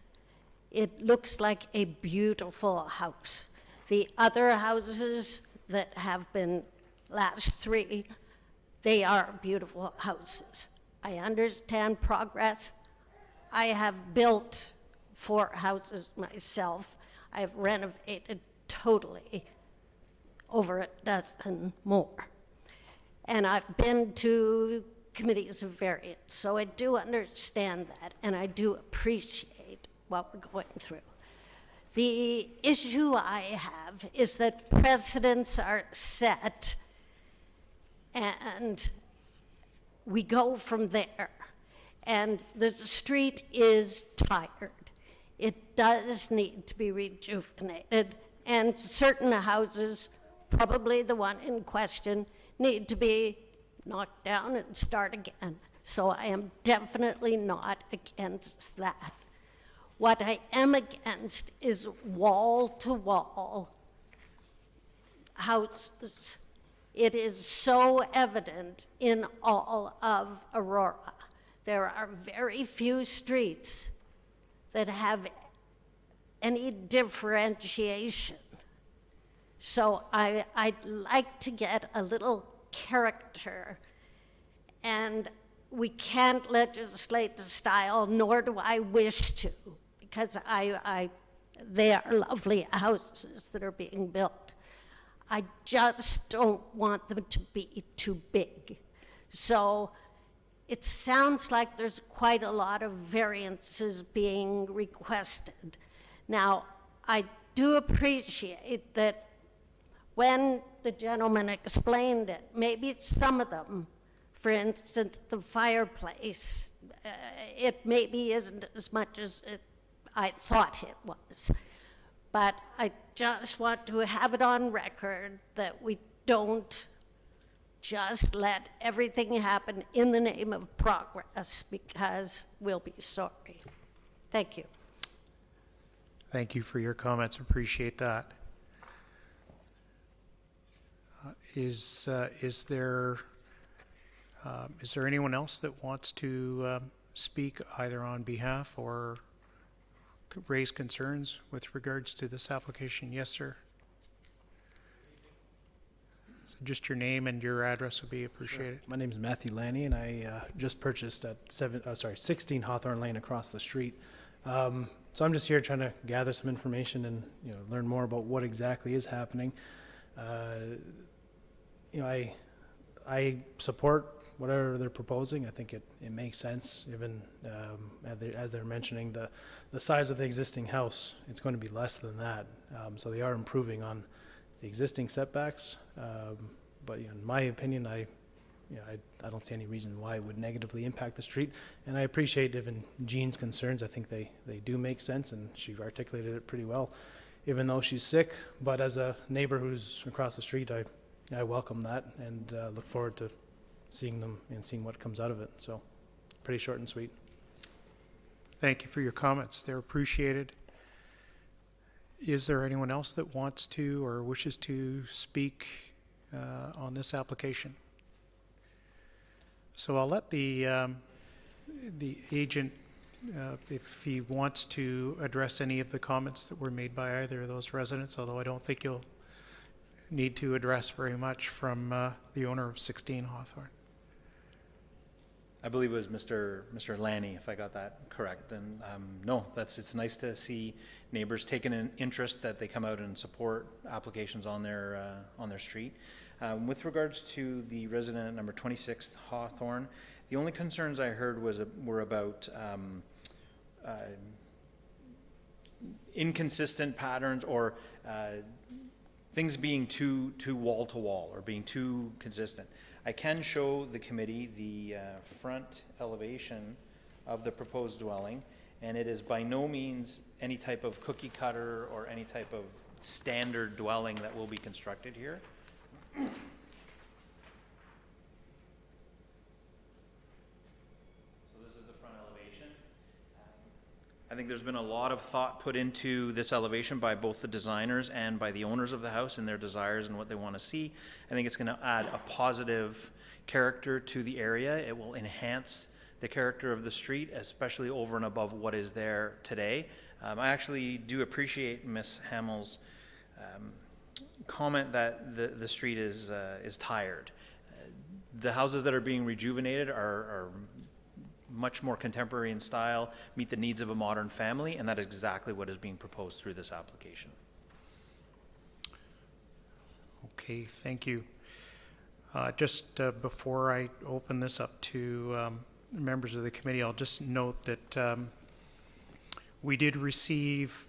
It looks like a beautiful house. The other houses that have been last 3, they are beautiful houses. I understand progress. I have built 4 houses myself. I have renovated totally over a dozen more. And I've been to committees of variance, so I do understand that, and I do appreciate what we're going through. The issue I have is that precedents are set, and we go from there. And the street is tired. It does need to be rejuvenated, and certain houses, probably the one in question, need to be knocked down and start again. So I am definitely not against that. What I am against is wall-to-wall houses. It is so evident in all of Aurora. There are very few streets that have any differentiation. So I'd like to get a little character, and we can't legislate the style, nor do I wish to, because they are lovely houses that are being built. I just don't want them to be too big. So it sounds like there's quite a lot of variances being requested. Now, I do appreciate that when the gentleman explained it, maybe some of them, for instance, the fireplace, it maybe isn't as much as I thought it was. But I just want to have it on record that we don't just let everything happen in the name of progress, because we'll be sorry. Thank you. Thank you for your comments. Appreciate that. Is there anyone else that wants to speak either on behalf or raise concerns with regards to this application? Yes, sir. So just your name and your address would be appreciated. My name is Matthew Lanny, and I just purchased at 16 Hawthorne Lane across the street. So I'm just here trying to gather some information and learn more about what exactly is happening. I support whatever they're proposing. I think it makes sense, even as they're mentioning the size of the existing house. It's going to be less than that, so they are improving on the existing setbacks. But in my opinion, I don't see any reason why it would negatively impact the street. And I appreciate even Jean's concerns. I think they do make sense, and she articulated it pretty well, even though she's sick. But as a neighbor who's across the street, I welcome that and look forward to seeing them and seeing what comes out of it. So pretty short and sweet. Thank you for your comments. They're appreciated. Is there anyone else that wants to or wishes to speak on this application? So I'll let the agent, if he wants to address any of the comments that were made by either of those residents, although I don't think you'll need to address very much from the owner of 16 Hawthorne. I believe it was Mr. Lanny, if I got that correct. Then no, it's nice to see neighbors taking an interest, that they come out and support applications on their street. With regards to the resident at number 26 Hawthorne, the only concerns I heard were about inconsistent patterns or things being too wall to wall or being too consistent. I can show the committee the front elevation of the proposed dwelling, and it is by no means any type of cookie cutter or any type of standard dwelling that will be constructed here. So this is the front elevation. I think there's been a lot of thought put into this elevation by both the designers and by the owners of the house and their desires and what they want to see. I think it's going to add a positive character to the area. It will enhance the character of the street, especially over and above what is there today. I actually do appreciate Ms. Hamill's comment that the street is tired. The houses that are being rejuvenated are much more contemporary in style, meet the needs of a modern family, and that is exactly what is being proposed through this application. Okay, thank you. Just before I open this up to members of the committee, I'll just note that we did receive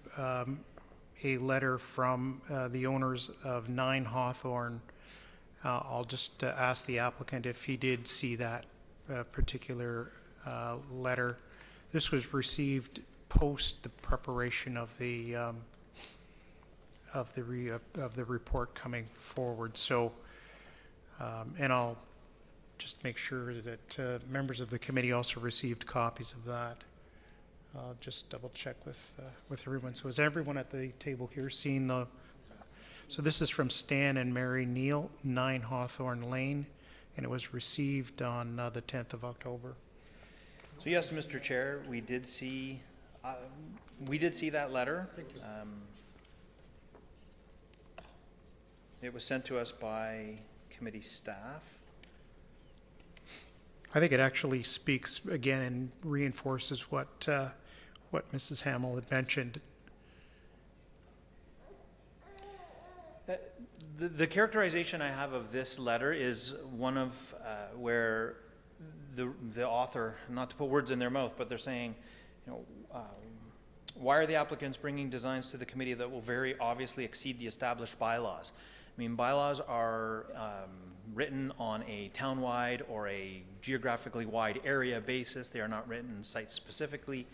a letter from the owners of 9 Hawthorne. I'll just ask the applicant if he did see that particular letter. This was received post the preparation of the report coming forward. So, and I'll just make sure that members of the committee also received copies of that. I'll just double check with everyone. So is everyone at the table here seeing the? So this is from Stan and Mary Neal, 9 Hawthorne Lane, and it was received on the 10th of October. So yes, Mr. Chair, we did see that letter. It was sent to us by committee staff. I think it actually speaks again and reinforces what Mrs. Hamill had mentioned. The characterization I have of this letter is one of where the author, not to put words in their mouth, but they're saying, why are the applicants bringing designs to the committee that will very obviously exceed the established bylaws? I mean, bylaws are written on a town-wide or a geographically wide area basis. They are not written site-specifically.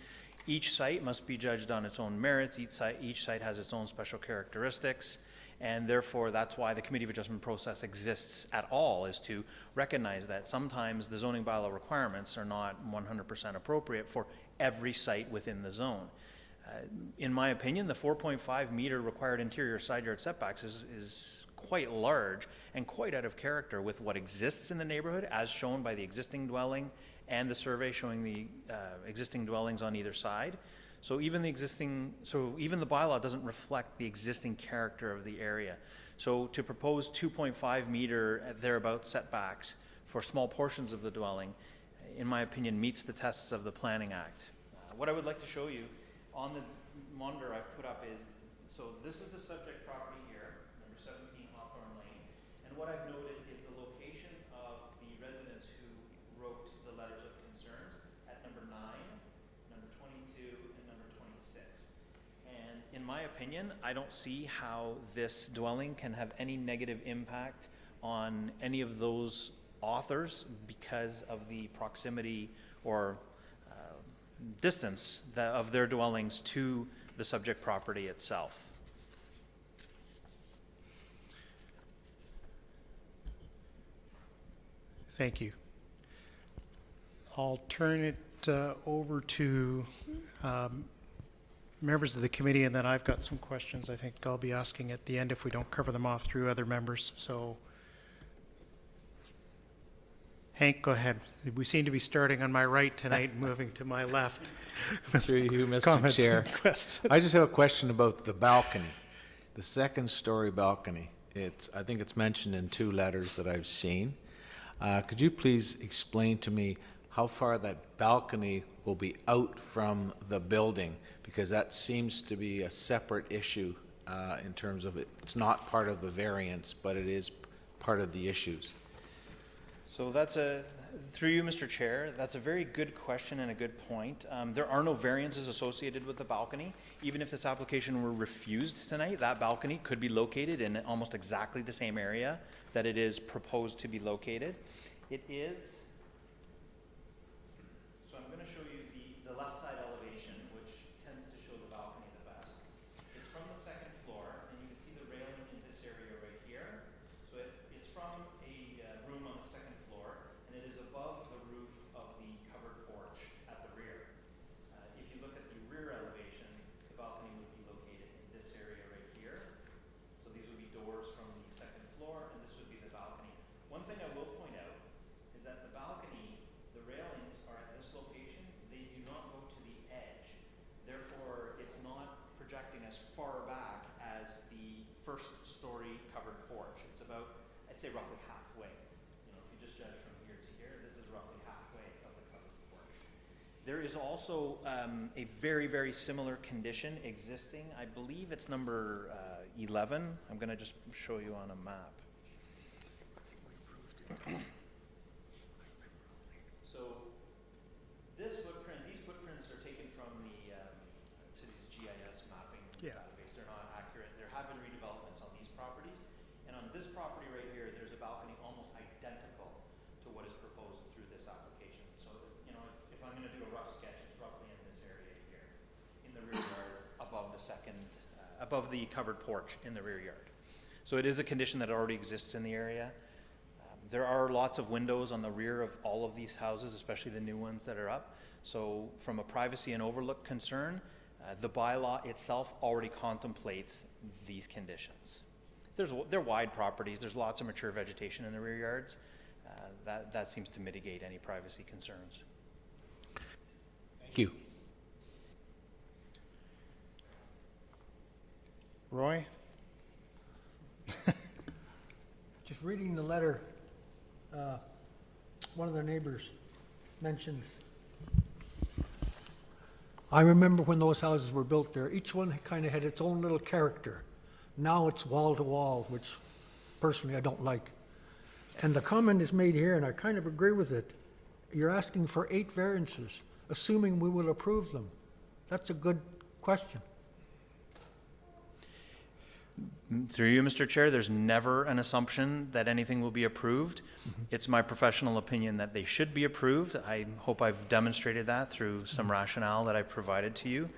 Each site must be judged on its own merits. Each site has its own special characteristics. And therefore, that's why the committee of adjustment process exists at all, is to recognize that sometimes the zoning bylaw requirements are not 100% appropriate for every site within the zone. In my opinion, the 4.5 meter required interior side yard setbacks is quite large and quite out of character with what exists in the neighborhood, as shown by the existing dwelling and the survey showing the existing dwellings on either side. So even the bylaw doesn't reflect the existing character of the area. So to propose 2.5 meter at thereabout setbacks for small portions of the dwelling, in my opinion, meets the tests of the Planning Act. What I would like to show you on the monitor I've put up is, so this is the subject property here, number 17 Hawthorne Lane, and what I've noted is the location of the residents who wrote the letters of concerns at number 9, number 22, and number 26. And in my opinion, I don't see how this dwelling can have any negative impact on any of those authors because of the proximity or distance of their dwellings to the subject property itself. Thank you. I'll turn it over to members of the committee, and then I've got some questions I think I'll be asking at the end if we don't cover them off through other members. So, Hank, go ahead. We seem to be starting on my right tonight, moving to my left. Through you, Mr. Comments and Chair. questions. I just have a question about the balcony, the second-story balcony. I think it's mentioned in 2 letters that I've seen. Could you please explain to me how far that balcony will be out from the building? Because that seems to be a separate issue in terms of it's not part of the variance, but it is part of the issues. So through you, Mr. Chair, that's a very good question and a good point. There are no variances associated with the balcony. Even if this application were refused tonight, that balcony could be located in almost exactly the same area that it is proposed to be located. It is, so I'm going to show you the left side elevation, which tends to show the balcony the best. It's from the 2nd floor, and you can see the railing in this area right here. So it's from a room on the 2nd floor, and it is above the roof of the covered porch at the rear. If you look at the rear elevation, the balcony would be located in this area right here. So these would be doors from the 2nd floor, and this would be the balcony. One thing I will point out is that the balcony, the railings are at this location. They do not go to the edge. Therefore, it's not projecting as far back as the 1st-story covered porch. It's about, I'd say, roughly halfway. You know, if you just judge from here to here, this is roughly halfway of the covered porch. There is also a very, very similar condition existing. I believe it's number 11. I'm going to just show you on a map. So these footprints are taken from the city's GIS mapping database. They're not accurate. There have been redevelopments on these properties. And on this property right here, there's a balcony almost identical to what is proposed through this application. So, you know, if I'm going to do a rough sketch, it's roughly in this area here, in the rear yard, above the covered porch in the rear yard. So it is a condition that already exists in the area. There are lots of windows on the rear of all of these houses, especially the new ones that are up. So from a privacy and overlook concern, the bylaw itself already contemplates these conditions. They're wide properties. There's lots of mature vegetation in the rear yards. That seems to mitigate any privacy concerns. Thank you. Roy? Just reading the letter, one of the neighbors mentioned, I remember when those houses were built there, each one kind of had its own little character. Now it's wall to wall, which personally I don't like. And the comment is made here, and I kind of agree with it. You're asking for 8 variances, assuming we will approve them. That's a good question. Through you, Mr. Chair, there's never an assumption that anything will be approved. It's my professional opinion that they should be approved. I hope I've demonstrated that through some rationale that I provided to you.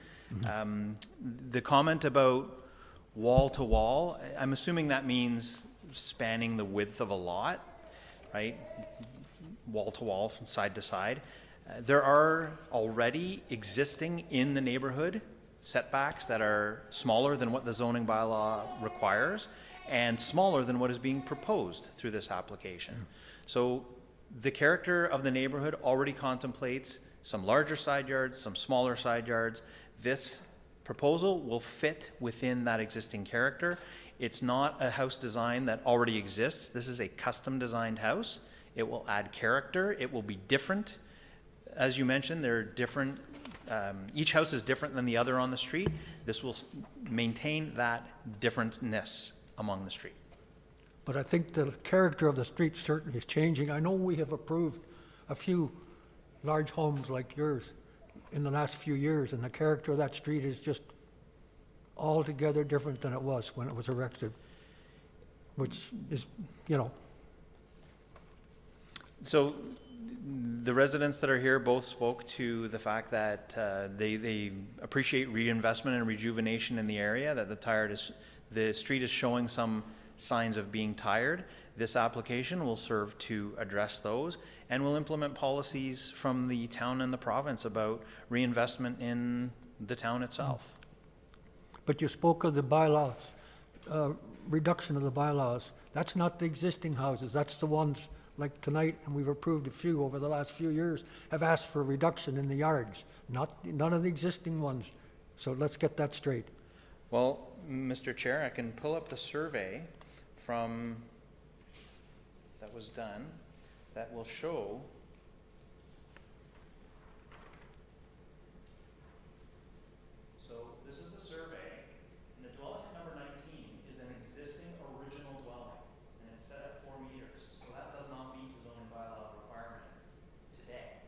The comment about wall to wall, I'm assuming that means spanning the width of a lot, right? Wall to wall, from side to side. There are already existing in the neighborhood setbacks that are smaller than what the zoning bylaw requires and smaller than what is being proposed through this application. So the character of the neighborhood already contemplates some larger side yards, some smaller side yards. This proposal will fit within that existing character. It's not a house design that already exists. This is a custom designed house. It will add character. It will be different. As you mentioned, they're different. Each house is different than the other on the street. This will maintain that differentness among the street. But I think the character of the street certainly is changing. I know we have approved a few large homes like yours in the last few years, and the character of that street is just altogether different than it was when it was erected, which is, you know. So the residents that are here both spoke to the fact that they appreciate reinvestment and rejuvenation in the area, that the street is showing some signs of being tired. This application will serve to address those, and will implement policies from the town and the province about reinvestment in the town itself. But you spoke of the bylaws, reduction of the bylaws. That's not the existing houses. That's the ones like tonight, and we've approved a few over the last few years, have asked for a reduction in the yards, none of the existing ones. So let's get that straight. Well, Mr. Chair, I can pull up the survey from that was done that will show this is the survey, and the dwelling at number 19 is an existing original dwelling, and it's set at 4 meters, so that does not meet the zoning bylaw requirement today.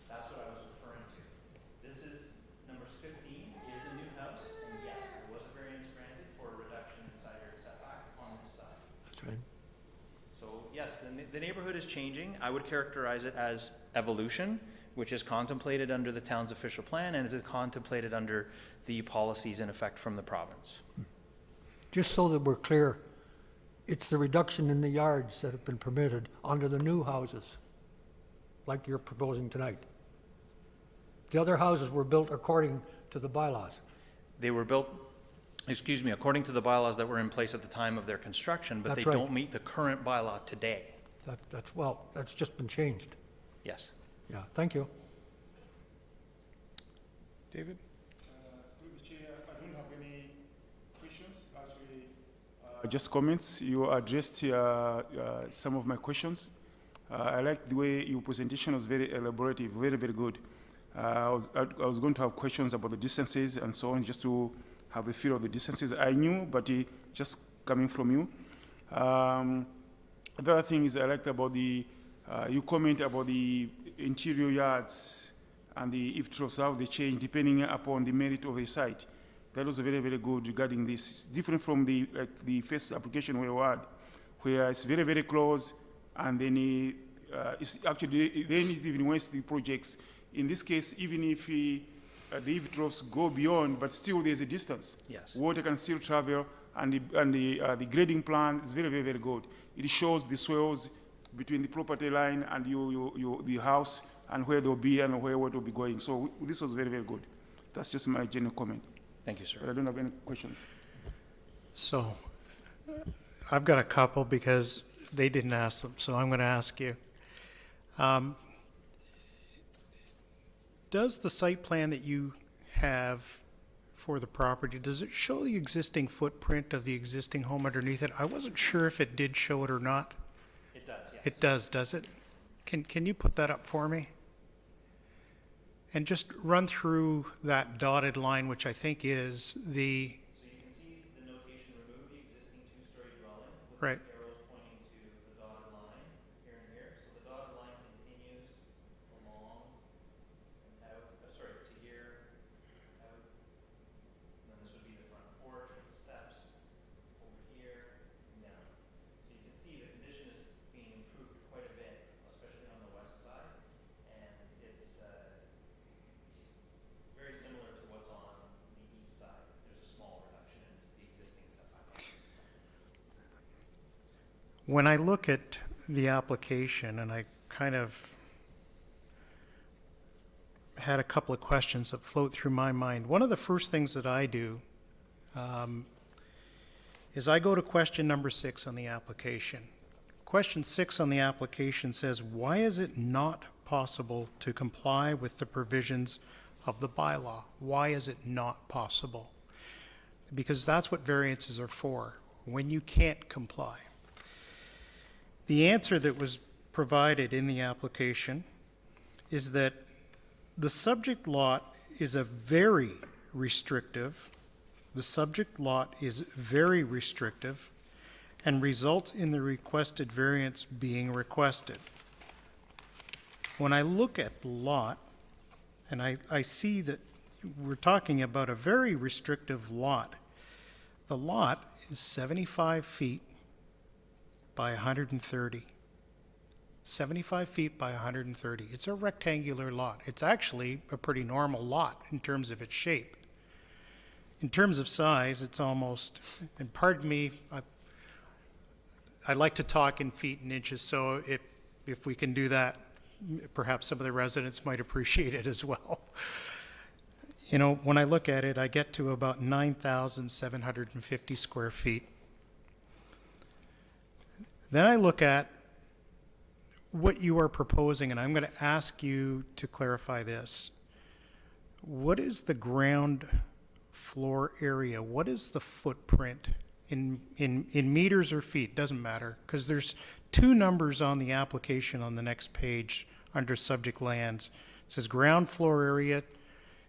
That's what I was referring to. This is number 15 is a new house, and yes, there was a variance granted for a reduction in side yard setback on this side. That's right. So yes, the neighborhood is changing. I would characterize it as evolution, which is contemplated under the town's official plan and is contemplated under the policies in effect from the province. Just so that we're clear, it's the reduction in the yards that have been permitted under the new houses, like you're proposing tonight. The other houses were built according to the bylaws. They were built, according to the bylaws that were in place at the time of their construction, but That's they right. don't meet the current bylaw today. That's just been changed. Yes. Yeah, thank you. David? Through the chair, I don't have any questions, actually. Just comments. You addressed some of my questions. I like the way your presentation was very elaborative, very, very good. I was going to have questions about the distances and so on, just to have a feel of the distances. I knew, but just coming from you. The other thing is I liked about you comment about the interior yards and the if troughs, how they change depending upon the merit of a site. That was very, very good regarding this. It's different from the first application we had, where it's very, very close, and then it's actually, then it even waste the projects. In this case, even if the if troughs go beyond, but still there's a distance. Yes. Water can still travel, and the grading plan is very, very, very good. It shows the swells between the property line and the house, and where they'll be and where it will be going. So this was very, very good. That's just my general comment. Thank you, sir. But I don't have any questions. So I've got a couple because they didn't ask them, so I'm going to ask you. Does the site plan that you have for the property, does it show the existing footprint of the existing home underneath it? I wasn't sure if it did show it or not. It does, yes. It does it? Can you put that up for me? And just run through that dotted line, which I think is the... So you can see the notation, remove the existing two-story dwelling. With Right. the arrows pointing to the dotted line here and here. So the dotted line continues along and out, to here, out. And then this would be the front porch with the steps over here and down. So you can see the condition is being improved quite a bit, especially on the west side. And it's very similar to what's on the east side. There's a small reduction in the existing setback on the east side. When I look at the application, and I kind of had a couple of questions that float through my mind. One of the first things that I do is I go to question number 6 on the application. Question 6 on the application says, why is it not possible to comply with the provisions of the bylaw. Why is it not possible? Because that's what variances are for, when you can't comply. The answer that was provided in the application is that the subject lot is very restrictive and results in the requested variance being requested. When I look at the lot, and I see that we're talking about a very restrictive lot. The lot is 75 feet by 130. 75 feet by 130. It's a rectangular lot. It's actually a pretty normal lot in terms of its shape. In terms of size, it's almost, and pardon me, I like to talk in feet and inches, so if we can do that, perhaps some of the residents might appreciate it as well. You know, when I look at it, I get to about 9,750 square feet. Then I look at what you are proposing, and I'm going to ask you to clarify this. What is the ground floor area? What is the footprint in meters or feet? Doesn't matter, because there's two numbers on the application on the next page under subject lands. It says ground floor area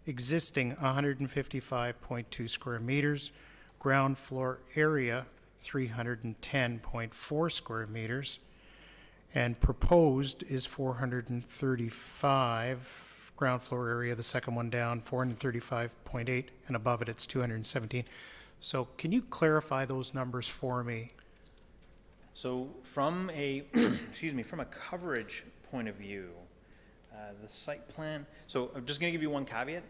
existing 155.2 square meters, ground floor area 310.4 square meters, and proposed is 435, ground floor area, the second one down, 435.8, and above it it's 217. So can you clarify those numbers for me? So from a, excuse me, from a coverage point of view, the site plan, so I'm just going to give you one caveat.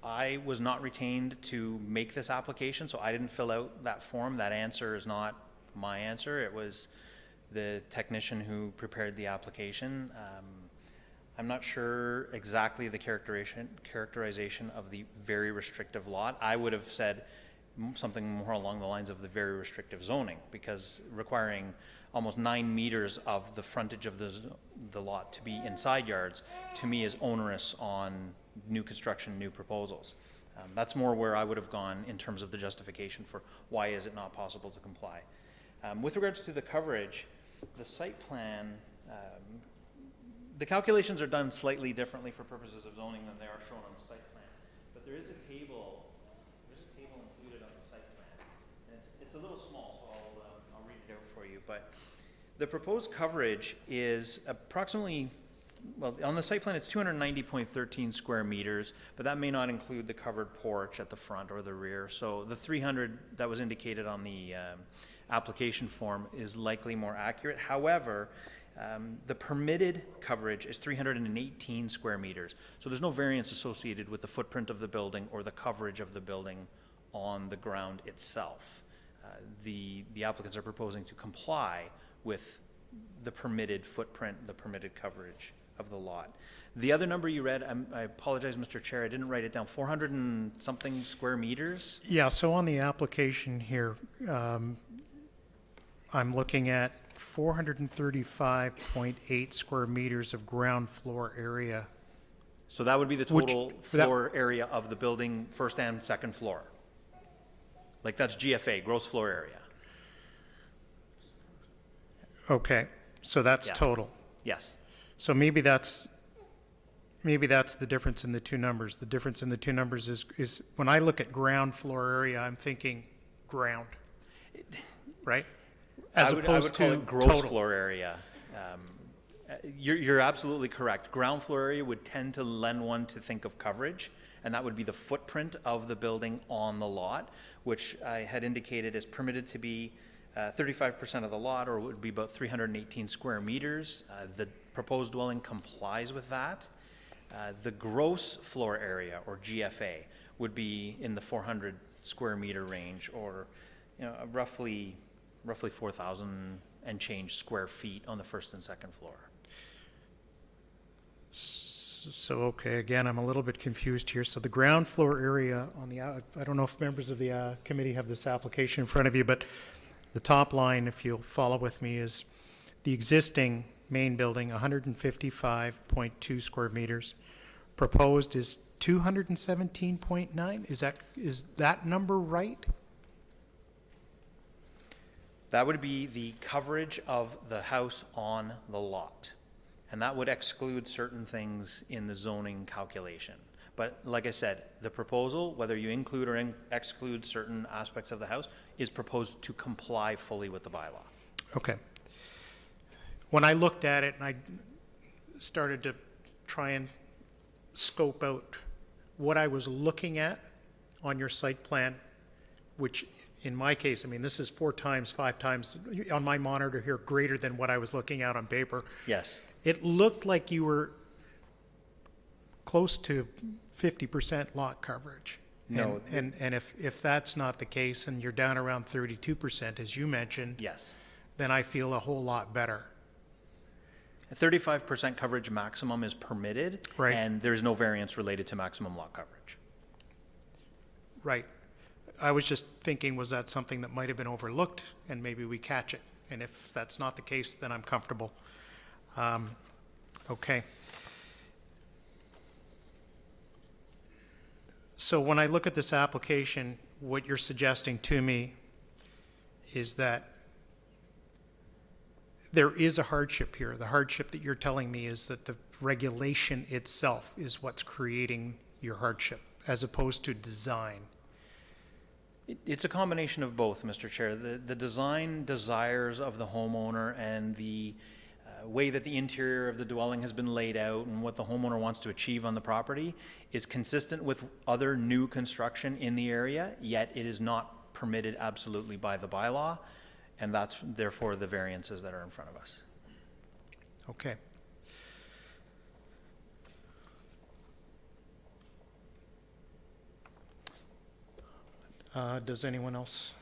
I was not retained to make this application, so I didn't fill out that form. That answer is not my answer. It was the technician who prepared the application. I'm not sure exactly the characterization of the very restrictive lot. I would have said something more along the lines of the very restrictive zoning, because requiring almost 9 meters of the frontage of the lot to be in side yards, to me, is onerous on new construction, new proposals. That's more where I would have gone in terms of the justification for why is it not possible to comply. With regards to the coverage, the site plan, the calculations are done slightly differently for purposes of zoning than they are shown on the site plan. But there is a table included on the site plan. And it's a little small, so I'll read it out for you. But the proposed coverage is approximately, well, on the site plan it's 290.13 square meters, but that may not include the covered porch at the front or the rear. So the 300 that was indicated on the application form is likely more accurate. However, the permitted coverage is 318 square meters. So there's no variance associated with the footprint of the building or the coverage of the building on the ground itself. The applicants are proposing to comply with the permitted footprint, the permitted coverage of the lot. The other number you read, I apologize, Mr. Chair, I didn't write it down, 400 and something square meters? Yeah, so on the application here, I'm looking at 435.8 square meters of ground floor area. So that would be the total floor area of the building, first and second floor. Like that's GFA, gross floor area. Okay, so that's total. Yes. So maybe that's the difference in the two numbers. The difference in the two numbers is when I look at ground floor area, I'm thinking ground, right? As I would opposed call to it gross total. floor area. You're absolutely correct. Ground floor area would tend to lend one to think of coverage, and that would be the footprint of the building on the lot, which I had indicated is permitted to be 35% of the lot, or it would be about 318 square meters. The proposed dwelling complies with that. The gross floor area, or GFA, would be in the 400 square meter range, or roughly 4,000 and change square feet on the first and second floor. So, okay, again, I'm a little bit confused here. So the ground floor area on the, I don't know if members of the committee have this application in front of you, but the top line, if you'll follow with me, is the existing main building, 155.2 square meters. Proposed is 217.9? Is that number right? That would be the coverage of the house on the lot. And that would exclude certain things in the zoning calculation. But like I said, the proposal, whether you include or exclude certain aspects of the house, is proposed to comply fully with the bylaw. Okay. When I looked at it and I started to try and scope out what I was looking at on your site plan, which in my case, I mean, this is 4 times, 5 times on my monitor here, greater than what I was looking at on paper. Yes. It looked like you were close to 50% lot coverage. No. And if that's not the case and you're down around 32%, as you mentioned, Yes. then I feel a whole lot better. A 35% coverage maximum is permitted. Right. And there's no variance related to maximum lot coverage. Right. I was just thinking, was that something that might have been overlooked and maybe we catch it? And if that's not the case, then I'm comfortable. Okay. So when I look at this application, what you're suggesting to me is that there is a hardship here. The hardship that you're telling me is that the regulation itself is what's creating your hardship, as opposed to design. It's a combination of both, Mr. Chair. The design desires of the homeowner and the way that the interior of the dwelling has been laid out and what the homeowner wants to achieve on the property is consistent with other new construction in the area, yet it is not permitted absolutely by the bylaw, and that's therefore the variances that are in front of us. Okay. Does anyone else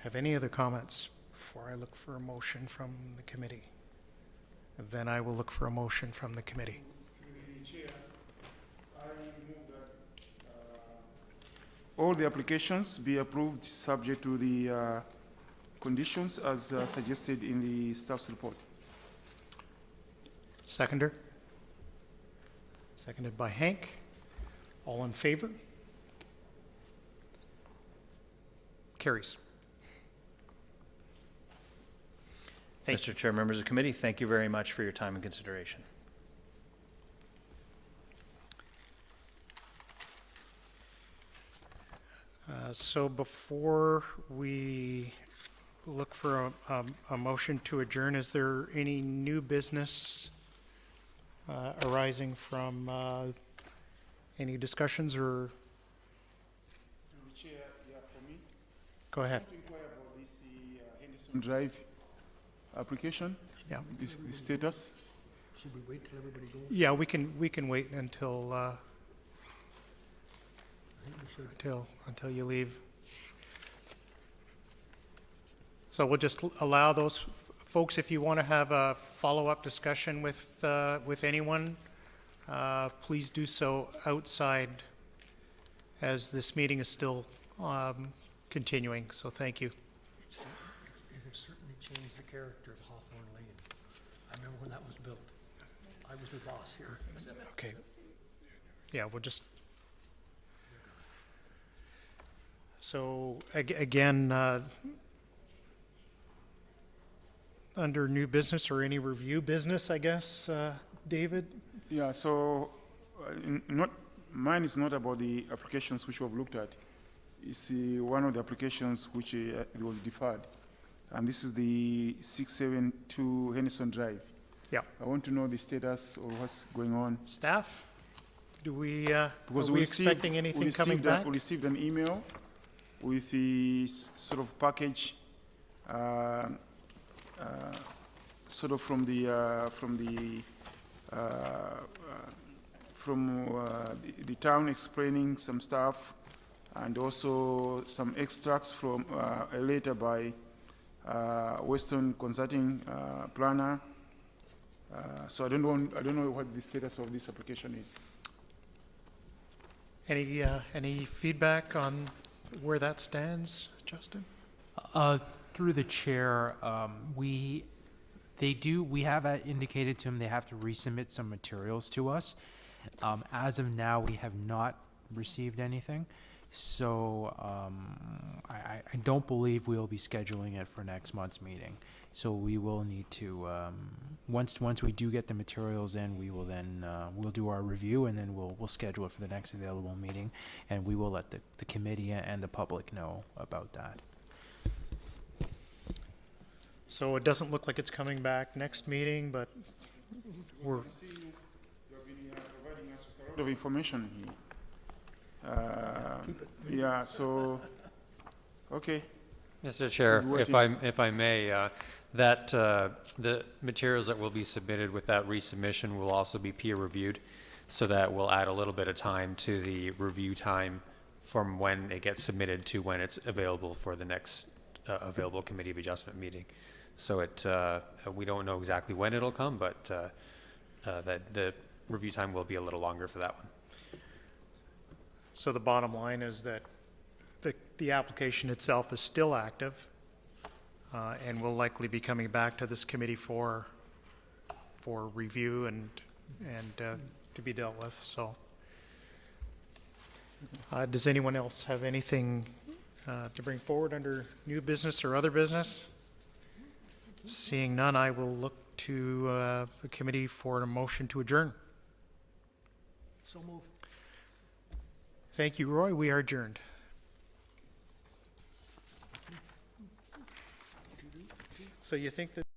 have any other comments before I look for a motion from the committee? Then I will look for a motion from the committee. Through the chair, I move that all the applications be approved subject to the conditions as suggested in the staff's report. Seconder? Seconded by Hank. All in favor? Carries. Mr. Chair, members of the committee, thank you very much for your time and consideration. So before we look for a motion to adjourn, is there any new business arising from any discussions or? Through the chair, yeah, for me. Go ahead. To inquire about this Henderson Drive application. Yeah. The status. Should we wait till everybody goes? Yeah, we can wait until I think we should. until you leave. So we'll just allow those folks, if you want to have a follow-up discussion with anyone, please do so outside, as this meeting is still continuing. So thank you. It has certainly changed the character of Hawthorne Lane. I remember when that was built. I was the boss here. Okay. Yeah, we'll just. So again, under new business or any review business, I guess, David? Yeah, so mine is not about the applications which we have looked at. It's one of the applications which it was deferred. And this is the 672 Henderson Drive. Yeah. I want to know the status or what's going on. Staff? Do we, Because are we expecting anything coming back? We received an email with the sort of package, sort of from the town explaining some stuff, and also some extracts from a letter by Western Consulting Planner. So I don't know what the status of this application is. Any feedback on where that stands, Justin? Through the chair, we have indicated to them they have to resubmit some materials to us. As of now, we have not received anything, so I don't believe we'll be scheduling it for next month's meeting. So we will need to, once we do get the materials in, we will then, we'll do our review, and then we'll schedule it for the next available meeting, and we will let the committee and the public know about that. So it doesn't look like it's coming back next meeting, but we're, You have been providing us with a lot of information here. Yeah, so, okay. Mr. Chair, What if I may, that, the materials that will be submitted with that resubmission will also be peer reviewed, so that will add a little bit of time to the review time from when it gets submitted to when it's available for the next available Committee of Adjustment meeting. So it, we don't know exactly when it'll come, but that the review time will be a little longer for that one. so the bottom line is that the application itself is still active, and will likely be coming back to this committee for review and to be dealt with, so. Does anyone else have anything to bring forward under new business or other business? Seeing none, I will look to the committee for a motion to adjourn. So move. Thank you, Roy. We are adjourned. So you think that